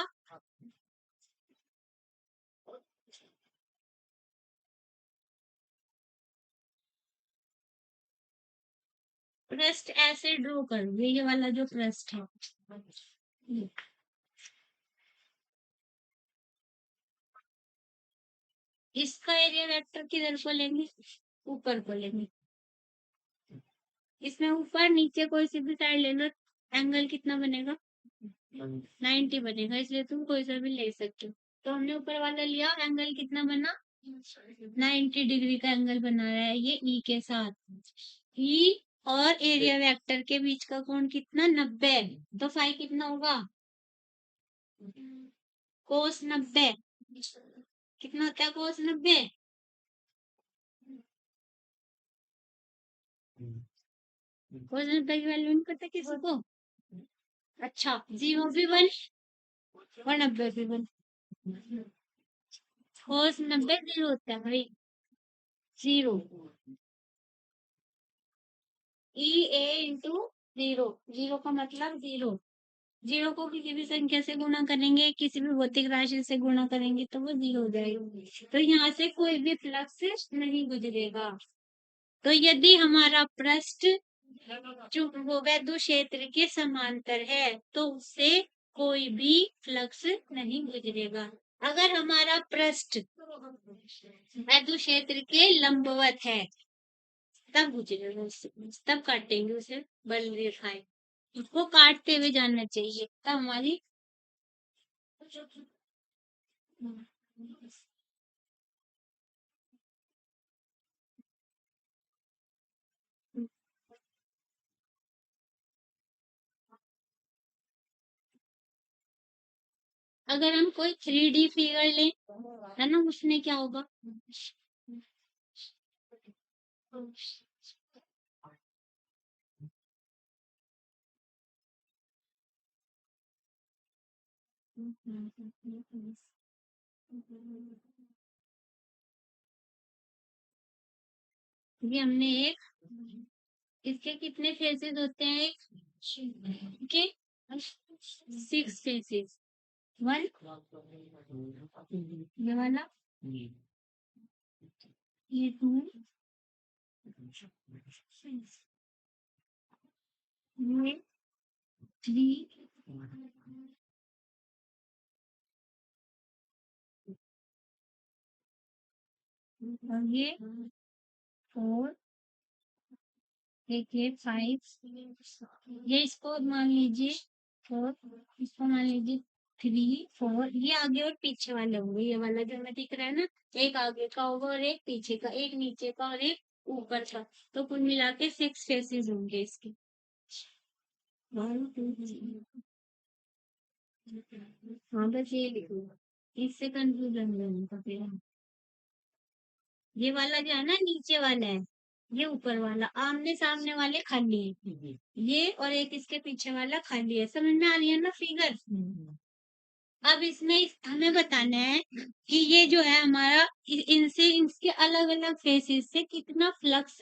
Speaker 1: प्रस्ट ऐसे ड्रॉ कर, ये वाला जो प्रस्ट है इसका एरिया वेक्टर किधर को लेंगे, ऊपर को लेंगे। इसमें ऊपर नीचे कोई सी भी साइड ले लो, एंगल कितना बनेगा 90 बनेगा, इसलिए तुम कोई सा भी ले सकते हो। तो हमने ऊपर वाला लिया, एंगल कितना बना 90 डिग्री का एंगल बना रहा है ये ई के साथ। ई और एरिया वेक्टर के बीच का कोण कितना 90। तो फाई कितना होगा कोस 90। कितना होता है कोस 90, कोस 90 की वैल्यू नहीं पता किसी को। अच्छा 0 भी 1 और 90 भी 1। कोस 90 0 होता है भाई 0। ई ए इंटू 0, 0 का मतलब 0। 0 को किसी भी संख्या से गुणा करेंगे, किसी भी भौतिक राशि से गुणा करेंगे तो वो 0 हो जाएगा। तो यहाँ से कोई भी फ्लक्स नहीं गुजरेगा। तो यदि हमारा पृष्ठ जो वो वैद्युत क्षेत्र के समांतर है तो उससे कोई भी फ्लक्स नहीं गुजरेगा। अगर हमारा पृष्ठ वैद्युत क्षेत्र के लंबवत है तब गुजरेगा उससे, तब काटेंगे उसे बल रेखाएं, उसको काटते हुए जाना चाहिए तब हमारी। अगर हम कोई 3D फिगर लें है ना, उसमें क्या होगा ये हमने एक, इसके कितने फेसेस होते हैं, एक के 6 फेसेस, 1 ये वाला, ये 2, ये 3, और ये 4, एक ये 5, ये इसको मान लीजिए 4, इसको मान लीजिए 3, 4, ये आगे और पीछे वाले होंगे, ये वाला जो हमें दिख रहा है ना, एक आगे का होगा और एक पीछे का, एक नीचे का और एक ऊपर का। तो कुल मिला के 6 फेसेस होंगे इसके। 1 2 3, हाँ बस ये लिखो, इससे कंफ्यूजन नहीं होगा फिर। ये वाला जो है ना नीचे वाला है, ये ऊपर वाला, आमने सामने वाले खाली है, ये और एक इसके पीछे वाला खाली है। समझ में आ रही है ना फिगर। अब इसमें हमें बताना है कि ये जो है हमारा इनसे इसके अलग अलग फेसेस से कितना फ्लक्स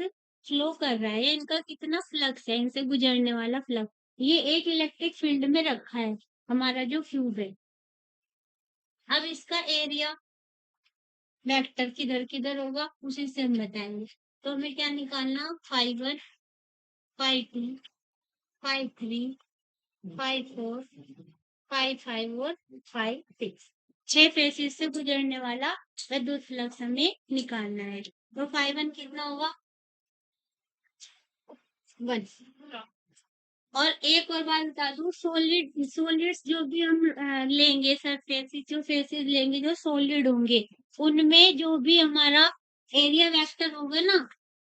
Speaker 1: फ्लो कर रहा है, इनका कितना फ्लक्स है, इनसे गुजरने वाला फ्लक्स। ये एक इलेक्ट्रिक फील्ड में रखा है हमारा जो क्यूब है। अब इसका एरिया वेक्टर किधर किधर होगा उसी से हम बताएंगे। तो हमें क्या निकालना, 5 1 5 2 5 3 5 4 5 5 और 5 6, 6 फेसेस से गुजरने वाला विद्युत फ्लक्स हमें निकालना है। तो 5 1 कितना होगा 1। और एक और बात बता दूं, सॉलिड्स जो भी हम लेंगे सरफेसेस, जो फेसेस लेंगे जो सॉलिड होंगे, उनमें जो भी हमारा एरिया वेक्टर होगा ना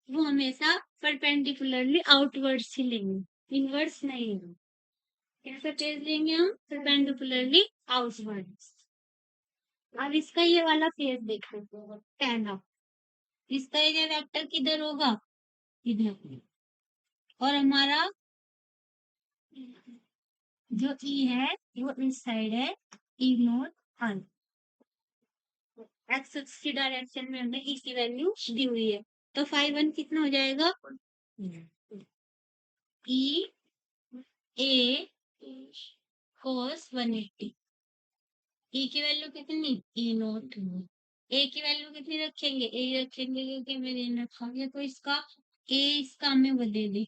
Speaker 1: वो हमेशा परपेंडिकुलरली आउटवर्ड्स ही लेंगे, इनवर्ड्स नहीं। कैसा फेस लेंगे हम? Perpendicularly outward. अब इसका ये वाला फेस देखो, tan ऑफ, इसका ये वेक्टर किधर होगा? इधर। और हमारा जो ई है वो इस साइड है, ई नोट आर। एक्स की डायरेक्शन में हमने ई की वैल्यू दी हुई है, तो 5 1 कितना हो जाएगा? ई ए cos 180। ई की वैल्यू कितनी? ई नोट। ए की वैल्यू कितनी रखेंगे? ए रखेंगे क्योंकि मैंने रखा गया, तो इसका ए इसका हमें बदल दे।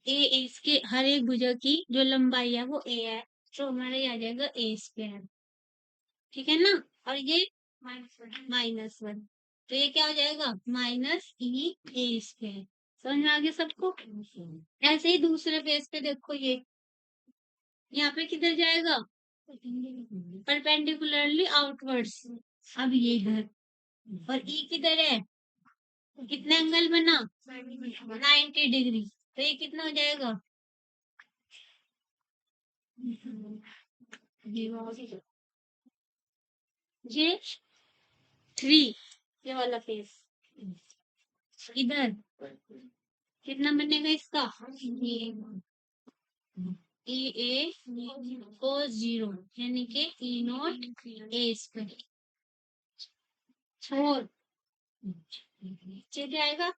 Speaker 1: ए इसके हर एक भुजा की जो लंबाई है वो ए है, तो हमारा ये आ जाएगा ए स्क्वायर। ठीक है ना? और ये -1, तो ये क्या हो जाएगा? माइनस ई ए स्क्वायर। समझ में आ गया सबको? ऐसे ही दूसरे पेज पे देखो, ये यहाँ पे किधर जाएगा? Perpendicularly outwards. अब ये इधर, और ई किधर है? कितना एंगल बना? 90 डिग्री। तो ये कितना हो जाएगा? ये 3, ये वाला फेस इधर कितना बनेगा इसका? ए ए cos 0, यानी कि ई नॉट ए स्क्वायर 4 चल जाएगा,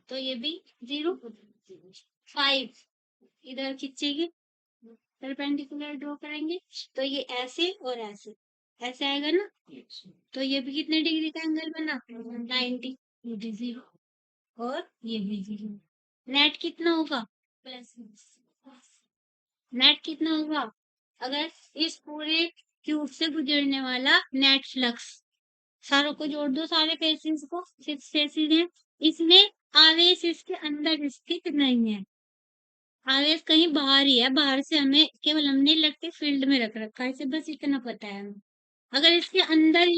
Speaker 1: तो ये भी 0। 5 इधर खींचेगी, परपेंडिकुलर ड्रॉ करेंगे, तो ये ऐसे और ऐसे ऐसे आएगा ना, तो ये भी कितने डिग्री का एंगल बना? 90। ये भी 0 और ये भी 0। नेट कितना होगा? नेट कितना होगा? अगर इस पूरे क्यूब से गुजरने वाला नेट फ्लक्स, सारों को जोड़ दो, सारे फेसिस को, 6 फेसिस हैं, इसमें आवेश इसके अंदर स्थित नहीं है, आवेश कहीं बाहर ही है, बाहर से हमें केवल हमने इलेक्ट्रिक फील्ड में रख रखा है, इसे बस इतना पता है हमें। अगर इसके अंदर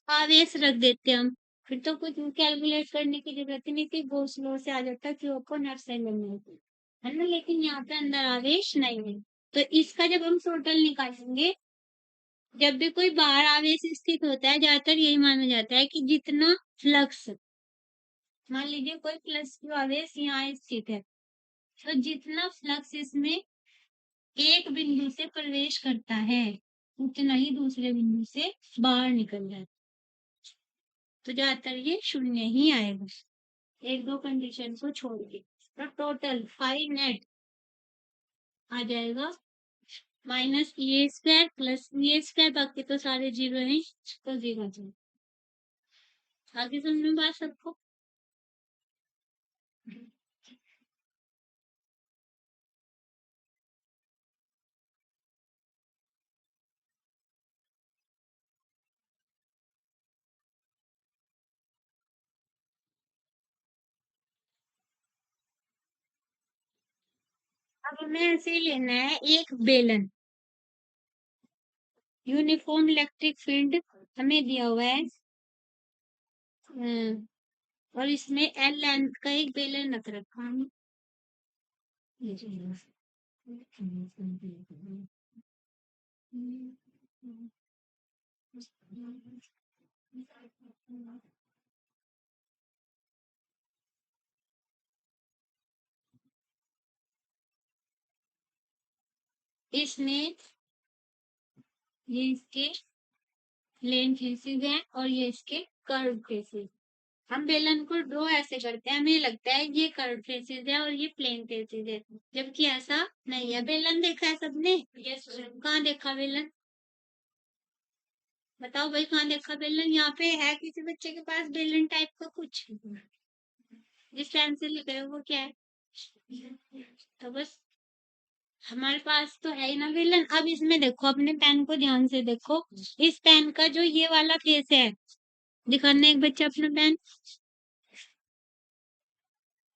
Speaker 1: आवेश रख देते हम, फिर तो कुछ कैलकुलेट करने की जरूरत ही नहीं थी, गॉस लॉ से आ जाता क्यू को नर्सल में, है ना? लेकिन यहाँ पे अंदर आवेश नहीं है, तो इसका जब हम टोटल निकालेंगे, जब भी कोई बाहर आवेश स्थित होता है, ज्यादातर यही माना जाता है कि जितना फ्लक्स, मान लीजिए कोई प्लस क्यू आवेश यहाँ स्थित है, तो जितना फ्लक्स इसमें एक बिंदु से प्रवेश करता है, उतना ही दूसरे बिंदु से बाहर निकल जाता है, तो ज्यादातर ये 0 ही आएगा, 1 2 कंडीशन को छोड़ के। तो टोटल 5 नेट आ जाएगा माइनस ए स्क्वायर प्लस ए स्क्वायर, बाकी तो सारे 0 हैं, तो 0 0। आगे समझ में बात सबको? अब हमें ऐसे ही लेना है एक बेलन, यूनिफॉर्म इलेक्ट्रिक फील्ड हमें दिया हुआ है, और इसमें एल लेंथ का एक बेलन रख रखा है। इसमें ये इसके प्लेन फेसेस हैं और ये इसके कर्व फेसेस। हम बेलन को ड्रॉ ऐसे करते हैं, हमें लगता है ये कर्व फेसेस है और ये प्लेन फेसेस है, जबकि ऐसा नहीं है। बेलन देखा है सबने? कहाँ देखा बेलन? बताओ भाई, कहाँ देखा बेलन? यहाँ पे है किसी बच्चे के पास बेलन टाइप का कुछ? जिस पेन से लिख रहे हो वो क्या है? तो बस हमारे पास तो है ही ना बेलन। अब इसमें देखो, अपने पेन को ध्यान से देखो, इस पेन का जो ये वाला फेस है, दिखाना एक बच्चा अपना पेन,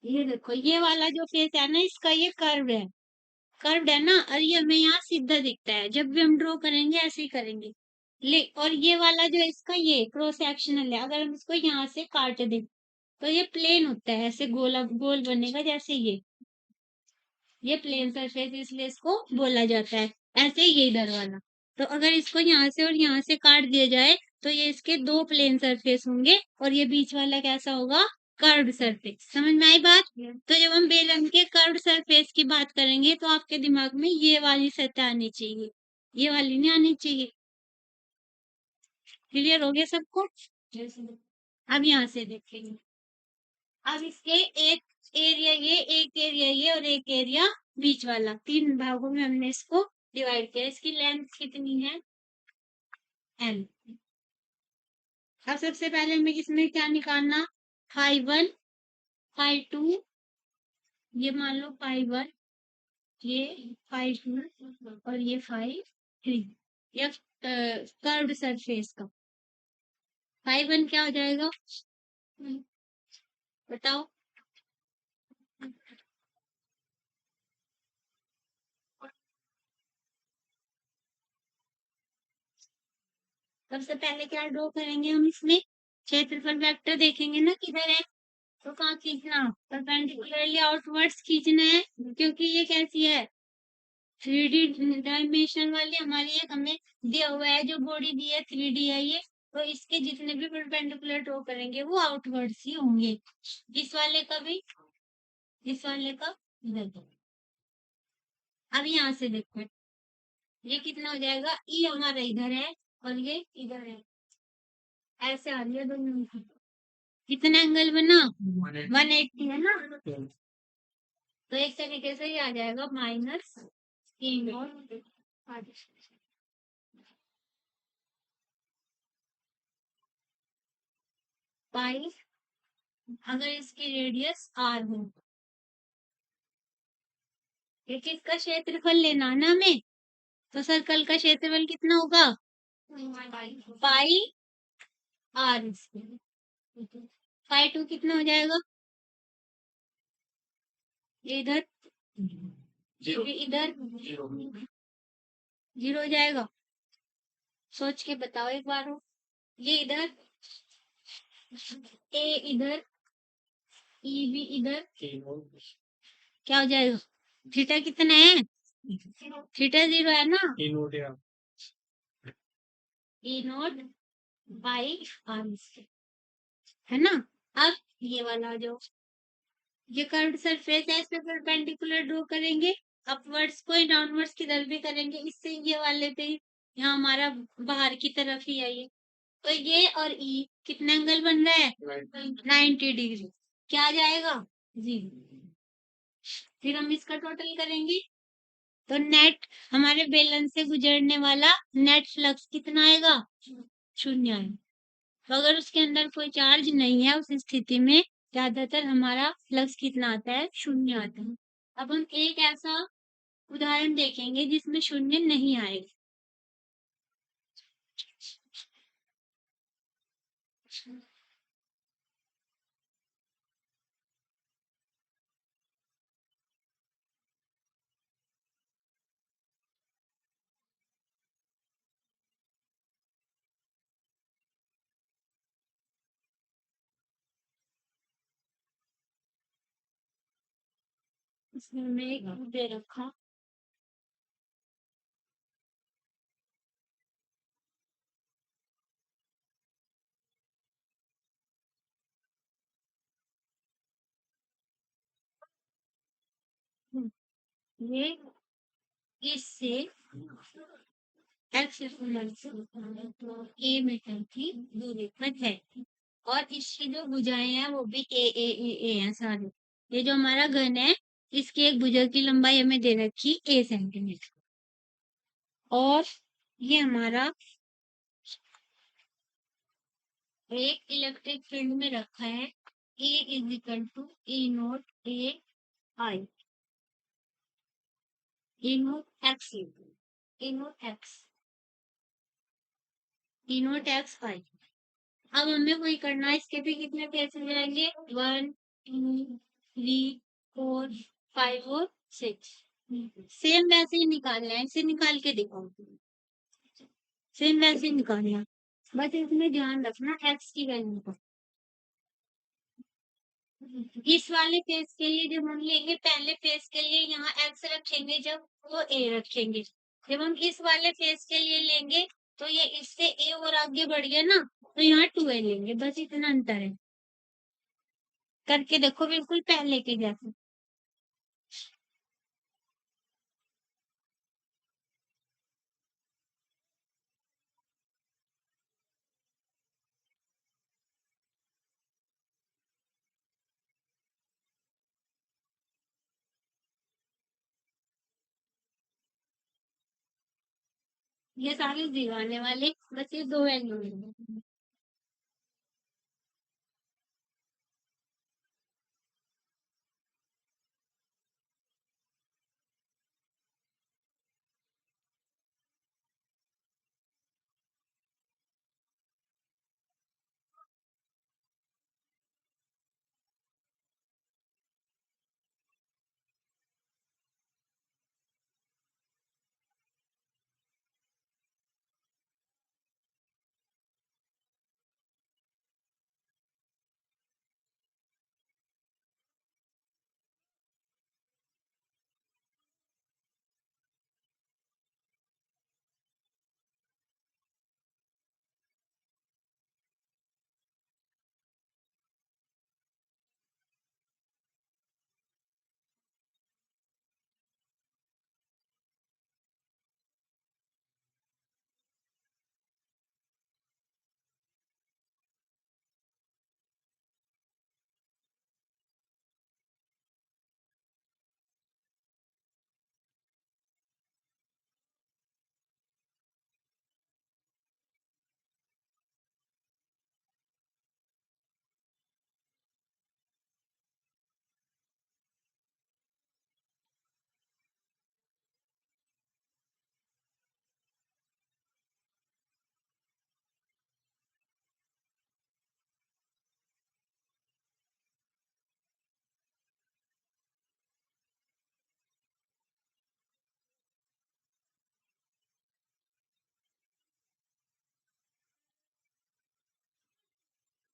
Speaker 1: ये देखो, ये वाला जो फेस है ना, इसका ये कर्व्ड है ना, और ये हमें यहाँ सीधा दिखता है, जब भी हम ड्रॉ करेंगे ऐसे ही करेंगे। और ये वाला जो इसका ये क्रॉस सेक्शनल है, अगर हम इसको यहाँ से काट दें तो ये प्लेन होता है, ऐसे गोला गोल बनेगा जैसे ये। ये प्लेन सरफेस इसलिए इसको बोला जाता है। ऐसे ही ये इधर वाला, तो अगर इसको यहाँ से और यहाँ से काट दिया जाए तो ये इसके दो प्लेन सरफेस होंगे और ये बीच वाला कैसा होगा, कर्व्ड सरफेस। समझ में आई बात? तो जब हम बेलन के कर्व्ड सरफेस की बात करेंगे तो आपके दिमाग में ये वाली सतह आनी चाहिए, ये वाली नहीं आनी चाहिए। क्लियर हो गया सबको? अब यहाँ से देखेंगे, अब इसके एक एरिया ये, एक एरिया ये और एक एरिया बीच वाला, तीन भागों में हमने इसको डिवाइड किया। इसकी लेंथ कितनी है, एल। अब सबसे पहले हमें इसमें क्या निकालना, फाई वन, फाई टू, ये मान लो फाई वन, ये फाई टू और ये फाई थ्री, या कर्व्ड सरफेस का फाई वन क्या हो जाएगा, बताओ। सबसे पहले क्या ड्रॉ करेंगे हम इसमें, क्षेत्रफल वेक्टर देखेंगे ना किधर है, तो कहाँ खींचना, परपेंडिकुलरली आउटवर्ड्स खींचना है, क्योंकि ये कैसी है, 3D डायमेंशन वाली हमारी एक हमें दिया हुआ है, जो बॉडी दी है 3D है ये, तो इसके जितने भी परपेंडिकुलर ड्रॉ करेंगे वो आउटवर्ड्स ही होंगे। इस वाले का भी, इस वाले का इधर का। अब यहाँ से देखो, ये कितना हो जाएगा, ई हमारा इधर है और ये इधर है, ऐसे आ रही है दोनों की। कितना एंगल बना, 180 है ना, तो एक तरीके से ये आ जाएगा माइनस ई नॉट पाई, अगर इसकी रेडियस आर हो। ये किसका क्षेत्रफल लेना है ना हमें, तो सर्कल का क्षेत्रफल कितना होगा, पाई आर स्क्वायर। पाई टू कितना हो जाएगा, ये इधर, ये इधर जीरो हो जाएगा, सोच के बताओ एक बार हो। ये इधर, ए इधर, ई भी इधर, क्या हो जाएगा, थीटा कितना है, थीटा जीरो है ना, ई नॉट बाई आर है ना। अब ये वाला जो ये कर्व्ड सरफेस है, इस पे परपेंडिकुलर ड्रॉ करेंगे, अपवर्ड्स को डाउनवर्ड्स किधर भी करेंगे, इससे ये वाले पे यहाँ हमारा बाहर की तरफ ही है ये, तो ये और ई कितना एंगल बन रहा है, 90 डिग्री, क्या आ जाएगा, जीरो। फिर हम इसका टोटल करेंगे, तो नेट हमारे बेलन से गुजरने वाला नेट फ्लक्स कितना आएगा, शून्य आएगा। तो अगर उसके अंदर कोई चार्ज नहीं है उस स्थिति में ज्यादातर हमारा फ्लक्स कितना आता है, शून्य आता है। अब हम एक ऐसा उदाहरण देखेंगे जिसमें शून्य नहीं आएगा। इसमें मैं एक दे रखा, ये इससे एक्स ए मीटर की दूरी पर है और इसकी जो भुजाएं हैं वो भी ए हैं सारे। ये जो हमारा घन है इसकी एक भुजा की लंबाई हमें दे रखी ए सेंटीमीटर, और ये हमारा एक इलेक्ट्रिक फील्ड में रखा है A is equal to A naught A I, A naught X, A naught X, A naught X I. अब हमें वही करना है, इसके भी कितने पेज हो जाएंगे, 1 2 3 4 5 और 6। सेम वैसे ही निकालना है, इसे निकाल के दिखाओ, सेम वैसे ही निकालना है। बस इसमें ध्यान रखना एक्स की वैल्यू को, इस वाले फेस के लिए जब हम लेंगे, पहले फेस के लिए यहाँ एक्स रखेंगे, जब वो ए रखेंगे। जब हम इस वाले फेस के लिए लेंगे तो ये इससे ए और आगे बढ़ गया ना, तो यहाँ 2a लेंगे, बस इतना अंतर है। करके देखो बिल्कुल पहले के जैसे। ये सारे जीरो आने वाले, बस ये दो वैल्यू लेंगे।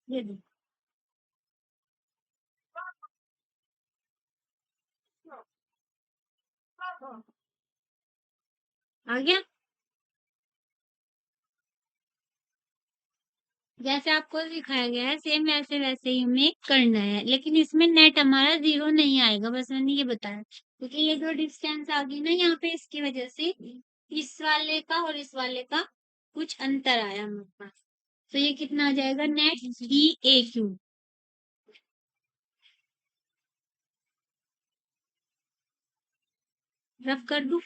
Speaker 1: ये देखो आ गया। जैसे आपको सिखाया गया है सेम वैसे वैसे ही हमें करना है, लेकिन इसमें नेट हमारा जीरो नहीं आएगा, बस मैंने ये बताया, क्योंकि ये जो डिस्टेंस आ गई ना यहाँ पे, इसकी वजह से इस वाले का और इस वाले का कुछ अंतर आया हमारे पास। तो ये कितना आ जाएगा, नेट ई ए क्यू। रफ कर दू।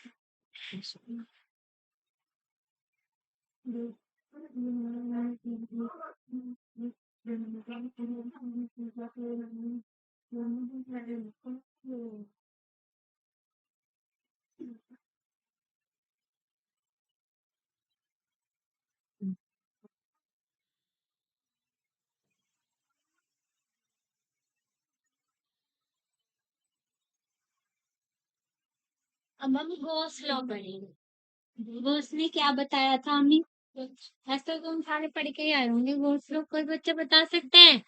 Speaker 1: अब हम गॉस लॉ पढ़ेंगे। गॉस ने क्या बताया था हमें? ऐसा तो हम सारे पढ़ के ही आए होंगे। गॉस लॉ कोई बच्चा बता सकता है?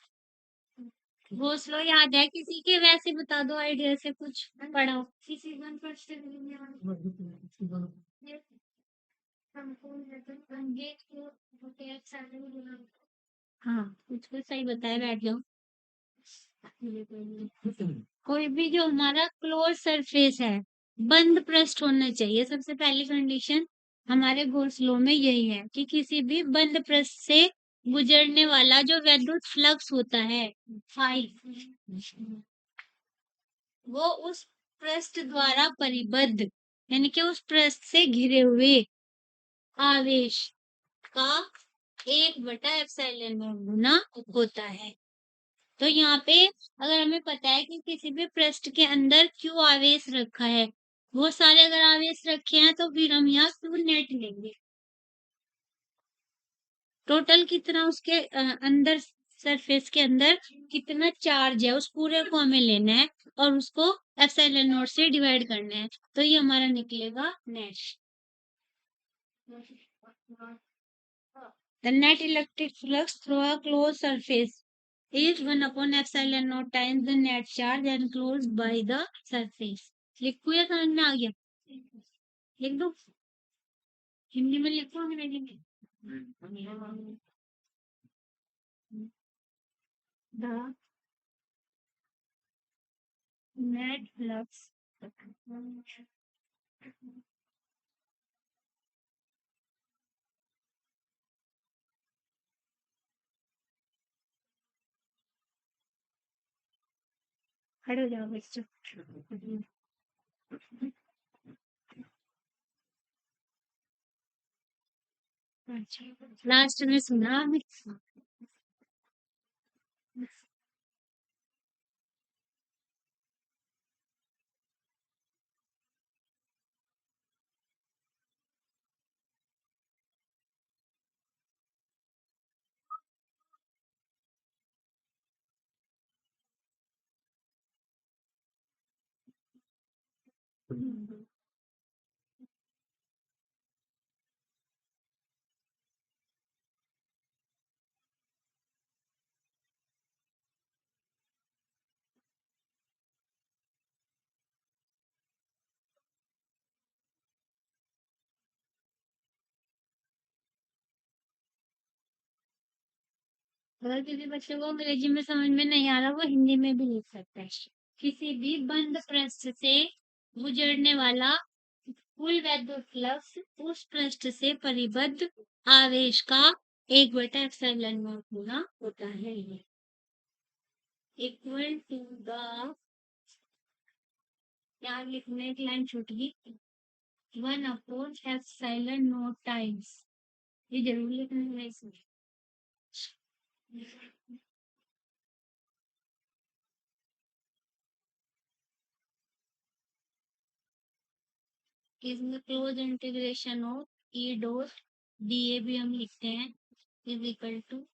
Speaker 1: गॉस लॉ याद है किसी के? वैसे बता दो, आइडिया से कुछ पढ़ाओ। किसी वन फर्स्ट हाँ, कुछ कुछ सही बताया, बैठ जाओ। कोई भी जो हमारा क्लोज सरफेस है, बंद पृष्ठ होना चाहिए। सबसे पहली कंडीशन हमारे गोल्स लॉ में यही है कि किसी भी बंद पृष्ठ से गुजरने वाला जो विद्युत फ्लक्स होता है फाई, वो उस पृष्ठ द्वारा परिबद्ध, यानी कि उस पृष्ठ से घिरे हुए आवेश का 1/ε गुना होता है। तो यहाँ पे अगर हमें पता है कि किसी भी पृष्ठ के अंदर क्यू आवेश रखा है, वो सारे अगर आवेश रखे हैं, तो फिर हम यहाँ क्यू नेट लेंगे। टोटल कितना उसके अंदर, सरफेस के अंदर कितना चार्ज है, उस पूरे को हमें लेना है और उसको एप्सिलॉन नॉट से डिवाइड करना है, तो ये हमारा निकलेगा net. The net electric flux through a closed surface is 1/epsilon naught times the net charge enclosed by the surface. लिखो या समझ में आ गया? लिख दो, हिंदी में लिखो अंग्रेजी में? The net flux खड़े हो जाओ बच्चों। लास्ट में सुना अभी। अगर किसी बच्चे को अंग्रेजी में समझ में नहीं आ रहा, वो हिंदी में भी लिख सकता है। किसी भी बंद पृष्ठ से गुजरने वाला कुल वैद्युत फ्लक्स उस पृष्ठ से परिबद्ध आवेश का 1/epsilon naught गुना होता है, इक्वल टू द, यहाँ लिखने एक लाइन छूट गई, 1/epsilon naught टाइम्स, ये जरूर लिखना है इसमें। इसमें close integration of E dot D भी हम लिखते हैं, इज इक्वल टू,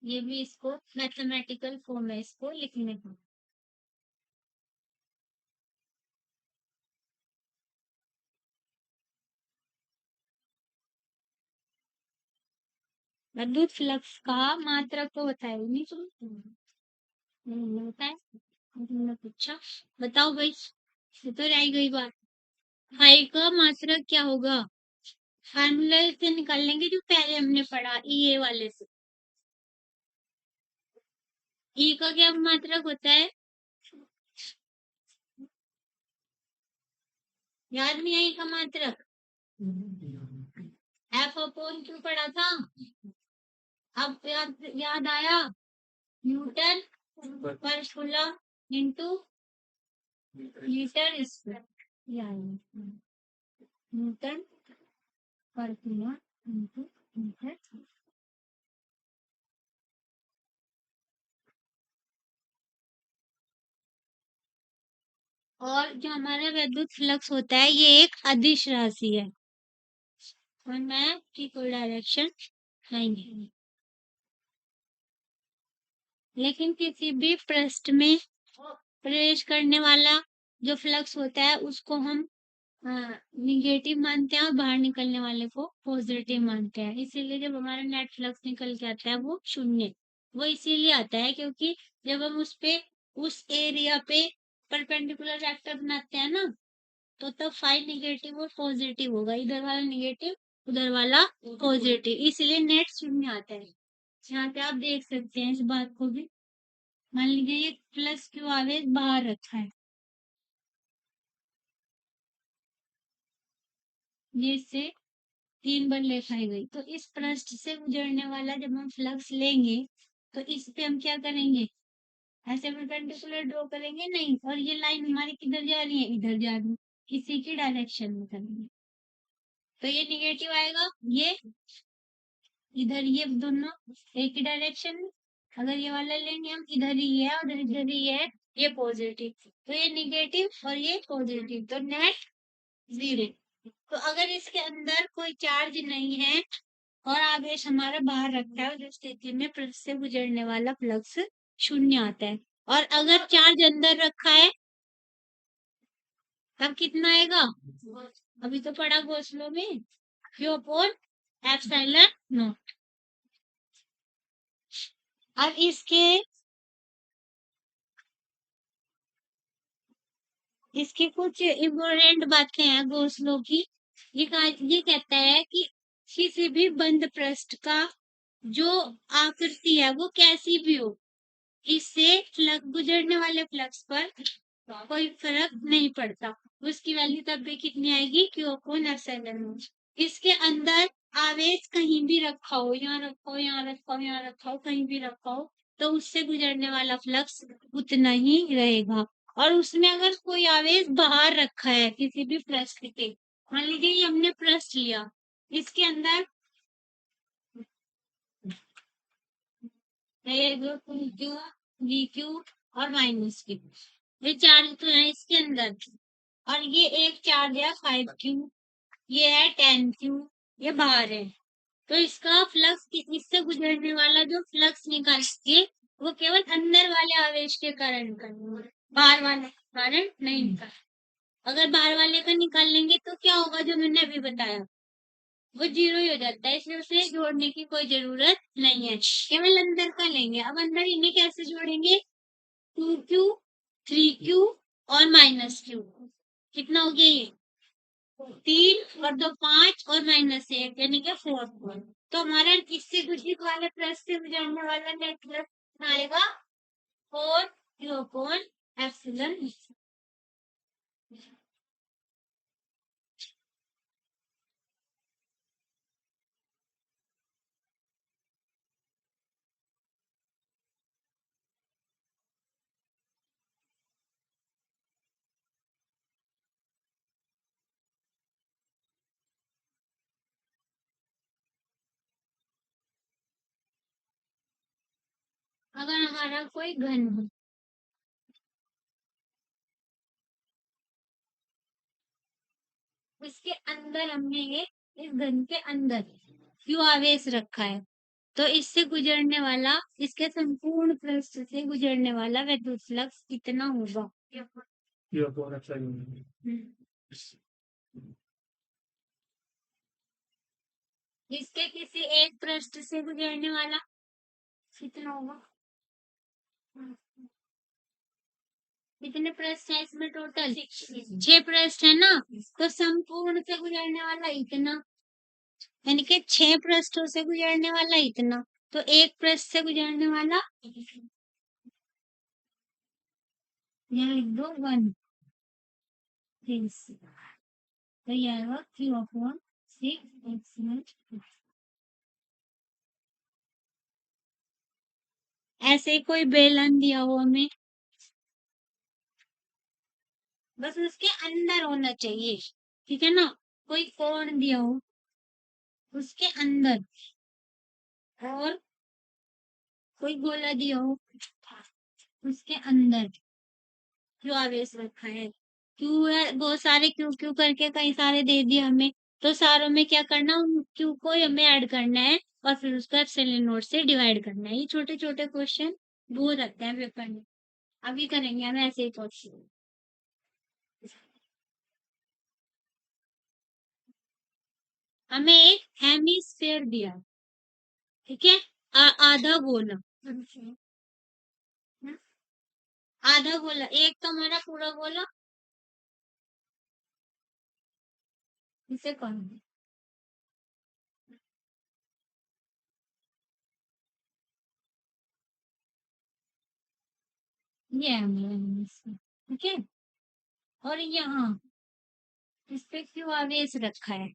Speaker 1: ये भी इसको मैथमेटिकल फॉर्म है इसको लिखने का। विद्युत फ्लक्स का मात्रक तो बताया नहीं तुम, बताए तुमने पूछा, बताओ भाई, ये तो रह गई बात। फाई का मात्रक क्या होगा? फार्मूला से निकाल लेंगे जो पहले हमने पढ़ा ई ए वाले से। ई का क्या मात्रक होता है? याद नहीं आई का मात्रक? एफ अपॉन क्यू पढ़ा था, अब याद आया? Newton per coulomb into metre square, newton per coulomb into metre. और जो हमारा विद्युत फ्लक्स होता है ये एक अदिश राशि है, और मैं की कोई डायरेक्शन नहीं, लेकिन किसी भी पृष्ठ में प्रवेश करने वाला जो फ्लक्स होता है उसको हम निगेटिव मानते हैं और बाहर निकलने वाले को पॉजिटिव मानते हैं। इसीलिए जब हमारा नेट फ्लक्स निकल के आता है वो शून्य, वो इसीलिए आता है क्योंकि जब हम उस एरिया पे परपेंडिकुलर वेक्टर बनाते हैं ना, तो तब फाई निगेटिव और पॉजिटिव होगा, इधर वाला निगेटिव उधर वाला पॉजिटिव, इसलिए नेट शून्य आता है। यहाँ पे आप देख सकते हैं इस बात को भी। मान लीजिए ये प्लस क्यू आवेश बाहर रखा है, ये से 3 बार लिखाई गई, तो इस पृष्ठ से गुजरने वाला जब हम फ्लक्स लेंगे तो इस पे हम क्या करेंगे? ऐसे परपेंडिकुलर ड्रॉ करेंगे नहीं, और ये लाइन हमारी किधर जा रही है? इधर जा रही है, इसी की डायरेक्शन में करेंगे, तो ये निगेटिव आएगा, ये इधर, ये दोनों एक ही डायरेक्शन में। अगर ये वाला लेंगे हम, इधर ही है और इधर ही है, ये पॉजिटिव, तो ये निगेटिव और ये पॉजिटिव, तो नेट 0। तो अगर इसके अंदर कोई चार्ज नहीं है और आवेश हमारा बाहर रखा है, उस स्थिति में पृष्ठ से गुजरने वाला फ्लक्स शून्य आता है। और अगर चार्ज अंदर रखा है तब कितना आएगा? अभी तो पढ़ा घोंसलों में, क्यू अपॉन एप्सिलॉन नॉट। अब इसके इसकी कुछ इम्पोर्टेंट बातें हैं गॉस लॉ की। ये कहता है कि किसी भी बंद पृष्ठ का जो आकृति है वो कैसी भी हो, इससे फ्लक्स गुजरने वाले फ्लक्स पर कोई फर्क नहीं पड़ता। उसकी वैल्यू तब भी कितनी आएगी, क्यू अपॉन एप्सिलॉन नॉट। इसके अंदर आवेश कहीं भी रखा हो, यहाँ रखा हो, यहाँ रखा हो, यहाँ रखा हो, कहीं भी रखा हो, तो उससे गुजरने वाला फ्लक्स उतना ही रहेगा। और उसमें अगर कोई आवेश बाहर रखा है किसी भी पृष्ठ के, मान लीजिए ये हमने पृष्ठ लिया, इसके अंदर क्यू, वी क्यू और माइनस क्यू, ये चार्ज तो है इसके अंदर। और ये एक चार्ज है 5Q, ये है 10Q, ये बाहर है। तो इसका फ्लक्स, इससे गुजरने वाला जो फ्लक्स निकालेंगे वो केवल अंदर वाले आवेश के कारण निकालेंगे, बाहर वाले के कारण नहीं निकाल। अगर बाहर वाले का निकाल लेंगे तो क्या होगा, जो मैंने अभी बताया, वो जीरो ही हो जाता है, इसलिए उसे जोड़ने की कोई जरूरत नहीं है, केवल अंदर का लेंगे। अब अंदर इन्हें कैसे जोड़ेंगे, 2Q, 3Q और -Q, कितना हो गया ये, 3 और 2 5 और -1 यानी कि 4। तो हमारा इससे गुजरने वाले प्लस से गुजरने वाला नेट फ्लक्स आएगा 4Q अपॉन एप्सिलॉन। अगर हमारा कोई घन हो, उसके अंदर हमने ये, इस घन के अंदर क्यू आवेश रखा है, तो इससे गुजरने वाला, इसके संपूर्ण पृष्ठ से गुजरने वाला विद्युत फ्लक्स कितना होगा। हम्म। इसके किसी एक पृष्ठ से गुजरने वाला कितना होगा, कितने पृष्ठ है इसमें टोटल, 6 पृष्ठ है ना, तो संपूर्ण से गुजरने वाला इतना, यानी कि 6 पृष्ठों से गुजरने वाला इतना, तो एक पृष्ठ से गुजरने वाला, यहाँ लिख दो 1, तो ये आएगा क्यू अपॉन 6 ऐसे ही कोई बेलन दिया हो हमें, बस उसके अंदर होना चाहिए, ठीक है ना। कोई कोण दिया हो उसके अंदर, और कोई गोला दिया हो उसके अंदर क्यू आवेश रखा है, क्यू है, बहुत सारे क्यू क्यू करके कई सारे दे दिए हमें, तो सारों में क्या करना, उन क्यू को हमें ऐड करना है और फिर उसको एप्सिलॉन नोट से डिवाइड करना है। ये छोटे छोटे क्वेश्चन वो रखते हैं पेपर में, अभी करेंगे हम ऐसे ही क्वेश्चन। हमें एक हेमिस्फेयर दिया, ठीक है, आधा गोला, आधा गोला, एक तो हमारा पूरा गोला, इसे कौन, ये है हमारा हेमिस्फेयर, ठीक है। और यहाँ इस पे क्यों आवेश रखा है,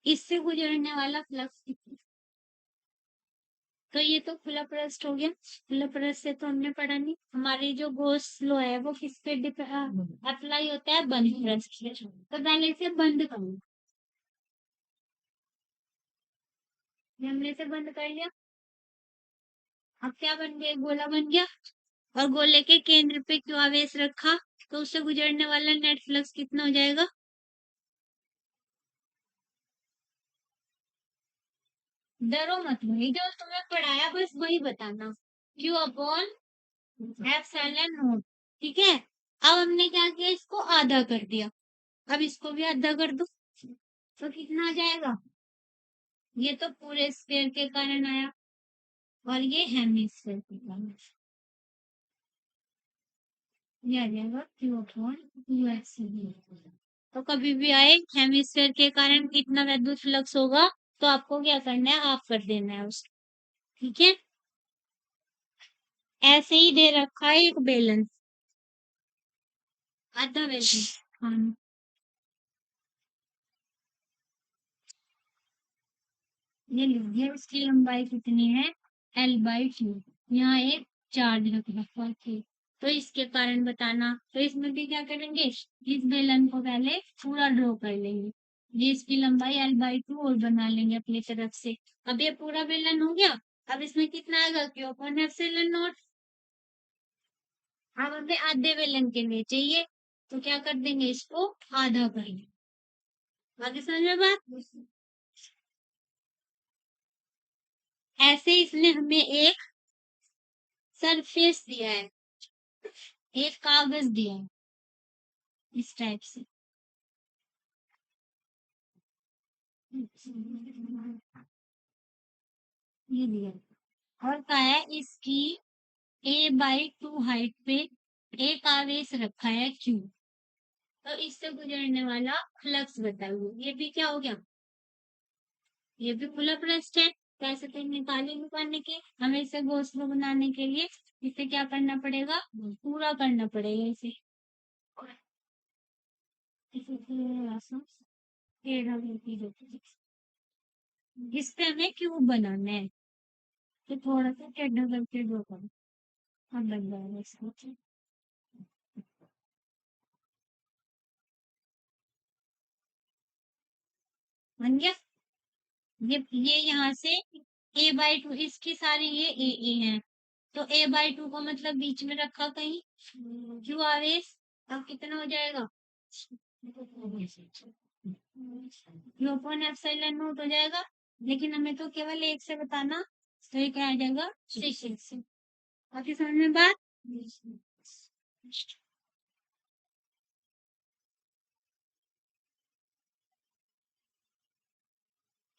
Speaker 1: इससे गुजरने वाला फ्लक्स कितना, तो ये तो खुला पृष्ठ हो गया, खुला पृष्ठ से तो हमने पढ़ा नहीं। हमारी जो गॉस लॉ है वो किस पे अप्लाई होता है, बंद पृष्ठ पे, तो पहले इसे बंद करो, ये हमने इसे बंद कर लिया। अब क्या बन गया, गोला बन गया, और गोले के केंद्र पे क्यों आवेश रखा, तो उससे गुजरने वाला नेट फ्लक्स कितना हो जाएगा, डरो मत भाई, जो तुम्हें पढ़ाया बस वही बताना, क्यू अपॉन एप्सिलॉन नॉट, ठीक है। अब हमने क्या किया, इसको आधा कर दिया, अब इसको भी आधा कर दो, तो कितना आ जाएगा, ये तो पूरे स्फीयर के कारण आया और ये हेमिस्फीयर के कारण। ये आ जाएगा क्यू अपॉन टू एक्स। तो कभी भी आए हेमिस्फेयर के कारण कितना विद्युत फ्लक्स होगा, तो आपको क्या करना है, हाफ कर देना है उसको। ठीक है, ऐसे ही दे रखा है एक बेलन, आधा बेलन। हाँ, ये लीजिए, इसकी लंबाई कितनी है, L/2। यहाँ एक चार्ज रख रखा है, तो इसके कारण बताना। तो इसमें भी क्या करेंगे, इस बेलन को पहले पूरा ड्रॉ कर लेंगे, ये इसकी लंबाई L/2 और बना लेंगे अपनी तरफ से। अब ये पूरा बेलन हो गया। अब इसमें कितना आएगा, क्यू अपॉन एप्सिलॉन नॉट। अब हमें आधे बेलन के लिए चाहिए, तो क्या कर देंगे, इसको आधा कर देंगे। बाकी समझ में बात। ऐसे इसने हमें एक सरफेस दिया है, एक कागज दिया है इस टाइप से। ये दिया है। और क्या है, इसकी A/2 हाइट पे एक आवेश रखा है Q। तो इससे गुजरने वाला फ्लक्स बताइए। ये भी क्या हो गया, ये भी खुला पृष्ठ है। कैसे तो निकालने के हमें इसे घोंसला बनाने के लिए इसे क्या करना पड़ेगा, पूरा करना पड़ेगा इसे। इसे थोड़ा सा टेढ़ा करके देखो। इस पे हमें क्यूब बनाना है, तो थोड़ा सा टेढ़ा करके ड्रॉ करो। अब बन जाएगा इसका। बन गया। ये यहाँ से A/2, इसकी सारी ये ए है, तो A/2 का मतलब बीच में रखा कहीं क्यों आवेश। अब कितना हो जाएगा, क्यू अपॉन एप्सिलॉन नॉट हो जाएगा। लेकिन हमें तो केवल एक से बताना, तो ये क्या आ जाएगा, 6 से। बाकी समझ में बात।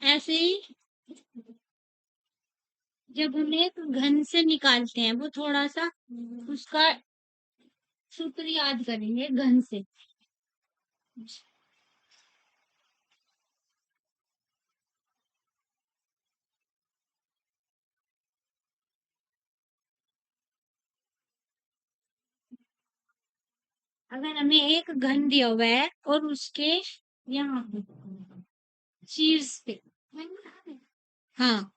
Speaker 1: ऐसे ही जब हम एक घन से निकालते हैं, वो थोड़ा सा उसका सूत्र याद करेंगे घन से। अगर हमें एक घन दिया हुआ है और उसके यहाँ शीर्ष पे, हाँ,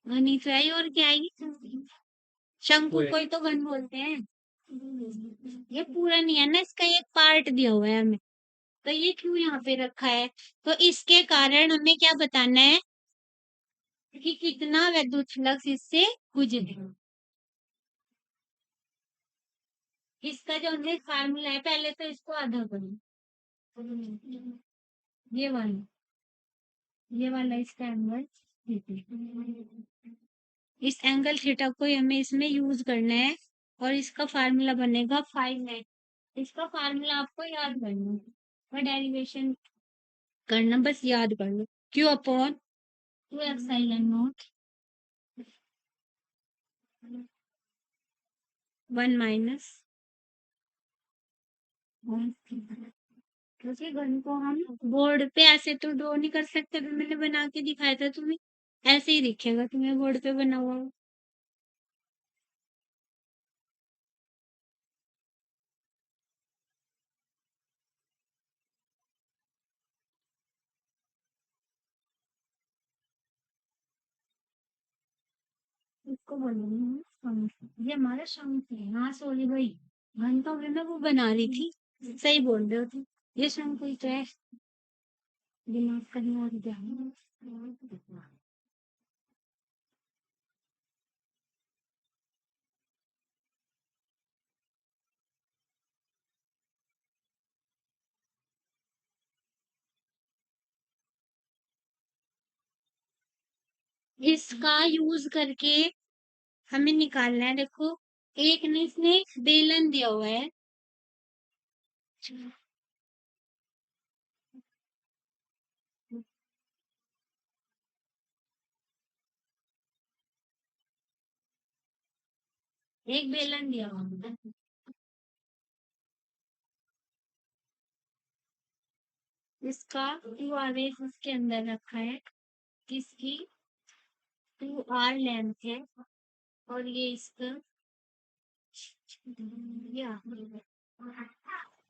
Speaker 1: घनी तो आई और क्या आएगी, शंकु को ही तो घन बोलते हैं। ये पूरा नहीं है ना, इसका एक पार्ट दिया हुआ है हमें, तो ये क्यों यहाँ पे रखा है, तो इसके कारण हमें क्या बताना है कि कितना विद्युत फ्लक्स इससे गुजरेगा। इसका जो हमने फार्मूला है, पहले तो इसको आधा करो, ये वाला, ये वाला इसका एंगल थीटा। इस एंगल थीटा को ही हमें इसमें यूज करना है, और इसका फार्मूला बनेगा 5 इसका फार्मूला आपको याद करना है, और डेरिवेशन करना, बस याद कर लो। Q upon two epsilon not 1 minus, क्योंकि घन को हम बोर्ड पे ऐसे तो ड्रॉ नहीं कर सकते, अभी मैंने बना के दिखाया था तुम्हें, ऐसे ही दिखेगा तुम्हें बोर्ड पे बना हुआ। इसको बोलेंगे हम शंकु। ये हमारा शंकु है। हाँ सॉरी भाई, घन तो मैं वो बना रही थी, सही बोल रहे हो तुम, ये शंकु ही तो है, दिमाग कहीं और गया। इसका यूज करके हमें निकालना है, देखो एक ने इसने बेलन दिया हुआ है, एक बेलन दिया हुआ है, इसका 2r इसके अंदर रखा है, इसकी 2r लेंथ है, और ये इसका या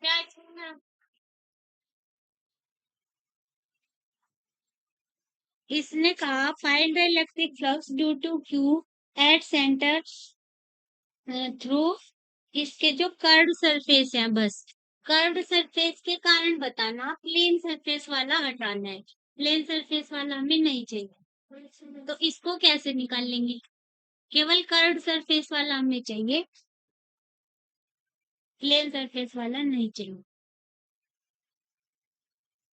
Speaker 1: क्या इसमें इसने कहा find the electric flux due to q at centre through इसके जो कर्व सरफेस है, बस कर्व सरफेस के कारण बताना, प्लेन सरफेस वाला हटाना है, प्लेन सरफेस वाला हमें नहीं चाहिए। तो इसको कैसे निकाल लेंगे, केवल कर्व सरफेस वाला हमें चाहिए, प्लेन सरफेस वाला नहीं चाहिए।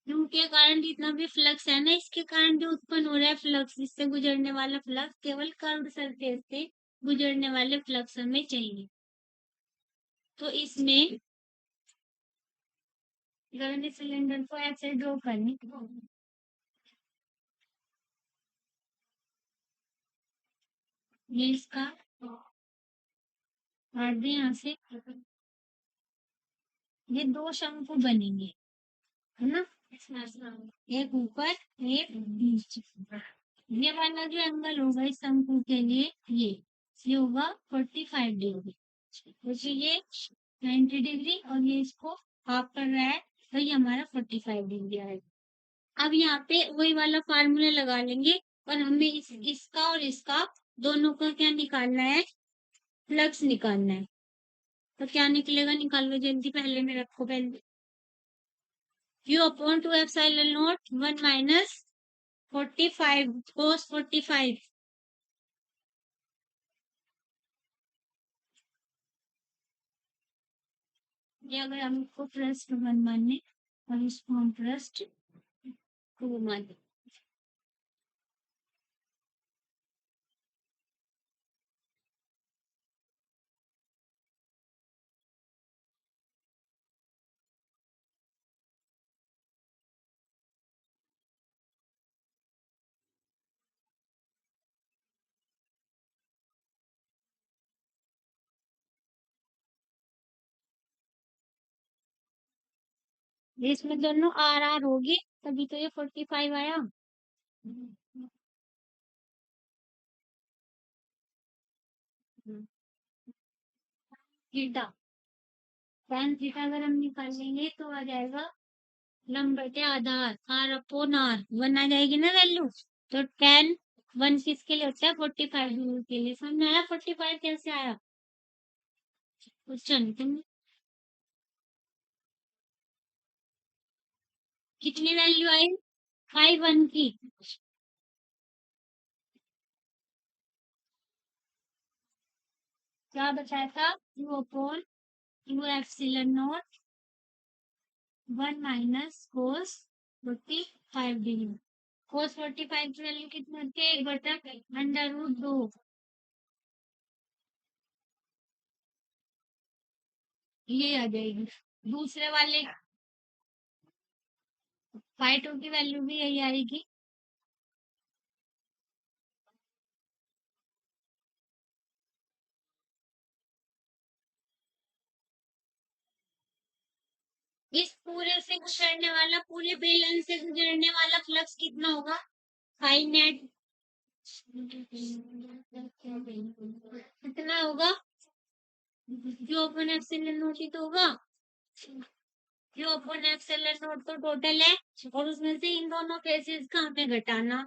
Speaker 1: क्यों के कारण जितना भी फ्लक्स है ना, इसके कारण जो उत्पन्न हो रहा है फ्लक्स, इससे गुजरने वाला फ्लक्स, केवल कर्व सरफेस से गुजरने वाले फ्लक्स हमें चाहिए। तो इसमें गर्म सिलेंडर को ऐसे ड्रॉ करें, ये इसका काट दें यहाँ से, ये दो शंकु बनेंगे, है ना, एक ऊपर एक नीचे। ये वाला जो एंगल होगा इस शंकु के लिए, ये होगा 45 डिग्री, क्योंकि ये 90 डिग्री और ये इसको हाफ कर रहा है, तो ये हमारा 45 डिग्री आएगा। अब यहाँ पे वही वाला फार्मूला लगा लेंगे, और हमें इसका और इसका दोनों का क्या निकालना है, फ्लक्स निकालना है। तो क्या निकलेगा, निकाल लो जल्दी, पहले में रखो, पहले Q upon 2 epsilon not 1 minus 45 cos 45। ये अगर हम इसको +1 माने और इसको हम +2 माने, इसमें दोनों आर आर होगी, तभी तो ये 45 आया। थीटा, tan थीटा अगर हम निकाल लेंगे तो आ जाएगा लंब बटे आधार, आर अपॉन आर, 1 आ जाएगी ना वैल्यू। तो tan 1 किसके लिए होता है, 45 डिग्री के लिए। समझ में आया 45 कैसे आया क्वेश्चन। तुम कितनी वैल्यू आई, 5 1 की। क्या बचाया था, Q upon 2 epsilon not 1 minus cos 45 degree. Cos 45 की वैल्यू कितनी होती है, 1/√2। ये आ जाएगी। दूसरे वाले फाइव टू की वैल्यू भी यही आएगी। इस पूरे से गुजरने वाला, पूरे बेलन से गुजरने वाला फ्लक्स कितना होगा, फाइव नेट कितना होगा, जो अपन एप्सिलॉन नॉट ही तो होगा, जो अपन एप्सिलॉन नॉट तो टोटल है, और उसमें से इन दोनों फेसेस का हमें घटाना।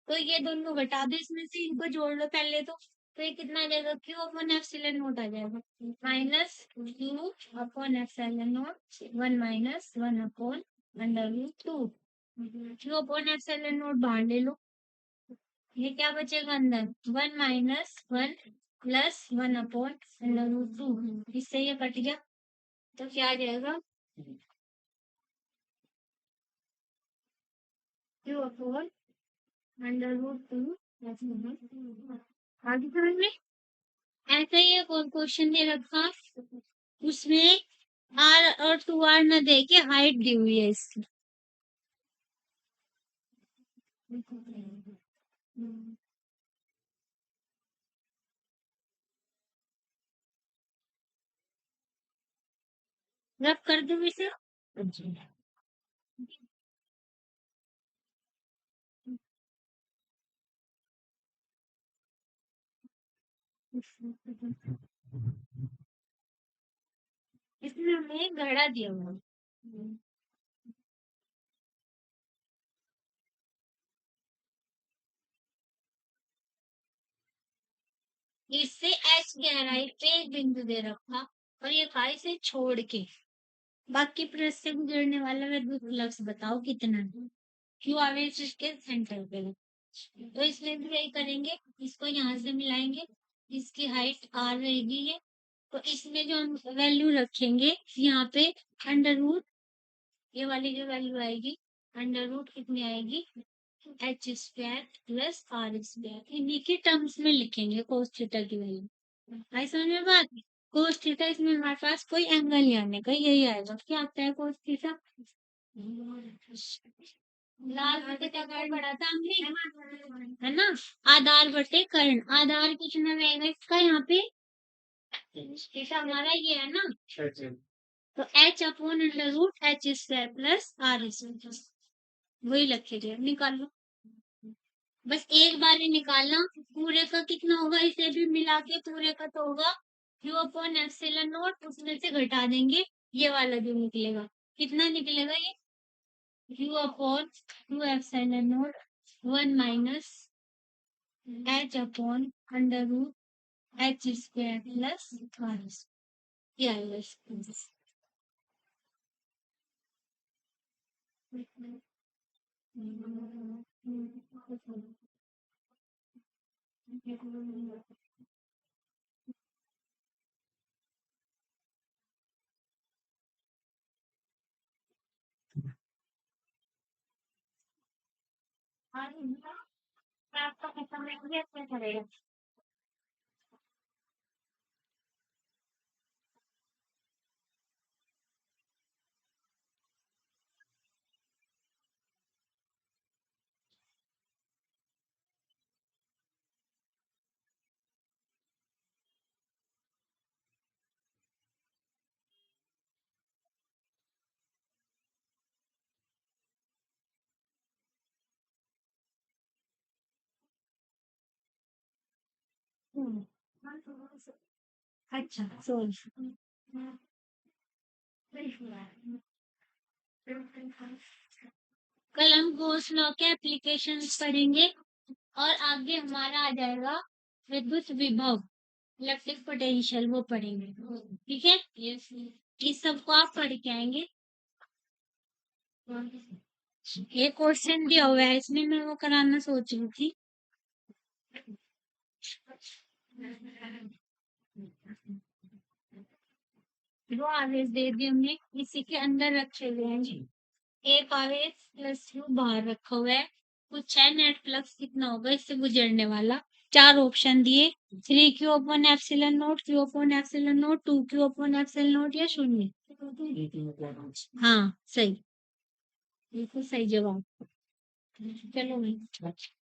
Speaker 1: तो ये दोनों घटा दो, इसमें से इनको जोड़ लो पहले तो ये कितना आ जाएगा, क्यू अपॉन एप्सिलॉन नॉट आ जाएगा, minus Q upon epsilon not 1 minus 1 upon √2। Q upon epsilon not बाहर ले लो, ये क्या बचेगा अंदर, 1 माइनस 1 प्लस 1 अपॉन √2, इससे ये कट गया। तो क्या आ जाएगा, क्यू अपॉन √2। आगे समझ में, ऐसा ही एक और क्वेश्चन दे रखा, उसमें आर और 2r न दे के हाइट दी हुई है इसकी। रब कर दो इसे, इसमें हमें एक घड़ा दिया हुआ है। इससे एच गहराई पे एक बिंदु दे रखा और ये काय से छोड़ के बाकी पृष्ठ से गुजरने वाला विद्युत फ्लक्स बताओ कितना है। क्यू आवेश इसके सेंटर पे है। तो इसमें भी वही करेंगे, इसको यहाँ से मिलाएंगे, इसकी हाइट आर रहेगी ये, तो इसमें जो हम वैल्यू रखेंगे यहाँ पे अंडर रूट, ये वाली जो वैल्यू आएगी अंडर रूट कितनी आएगी, H square plus R square, इन्हीं के टर्म्स में लिखेंगे कोस थीटा की वैल्यू। आई समझ में बात। कोस थीटा इसमें हमारे पास कोई एंगल नहीं आने का, यही आएगा, क्या आता है कोस थीटा। लाल बटे कर्ण पढ़ा था हमने, है ना। आधार बटे कर्ण, आधार कितना रहेगा इसका यहाँ पे, थीटा हमारा ये है ना, तो H upon under root H square plus R square, वही लिखेंगे, निकाल लो। बस एक बार ही निकालना, पूरे का कितना होगा इसे भी मिला के पूरे का तो होगा क्यू अपॉन एप्सिलॉन नॉट, उसमें से घटा देंगे ये वाला जो निकलेगा, कितना निकलेगा ये q upon two epsilon not 1 minus H upon under root H square plus R, ये आएगा इसका। आपका खत्म नहीं हुआ, क्या करेगा। अच्छा सोच, कल हम गोस लॉ के एप्लीकेशंस पढ़ेंगे और आगे हमारा आ जाएगा विद्युत विभव, इलेक्ट्रिक पोटेंशियल, वो पढ़ेंगे, ठीक है। इस सबको आप पढ़ के आएंगे। ये क्वेश्चन दिया हुआ है इसमें, मैं वो कराना सोच रही थी। दो आवेश दे दिए हमने, इसी के अंदर रखे हुए हैं जी, एक आवेश प्लस क्यू बाहर रखा हुआ है, कुछ है नेट फ्लक्स कितना होगा इससे गुजरने वाला, चार ऑप्शन दिए, 3 Q upon epsilon note, Q upon epsilon note, 2 Q upon epsilon note या शून्य। हाँ सही, बिल्कुल सही जवाब। चलो भाई।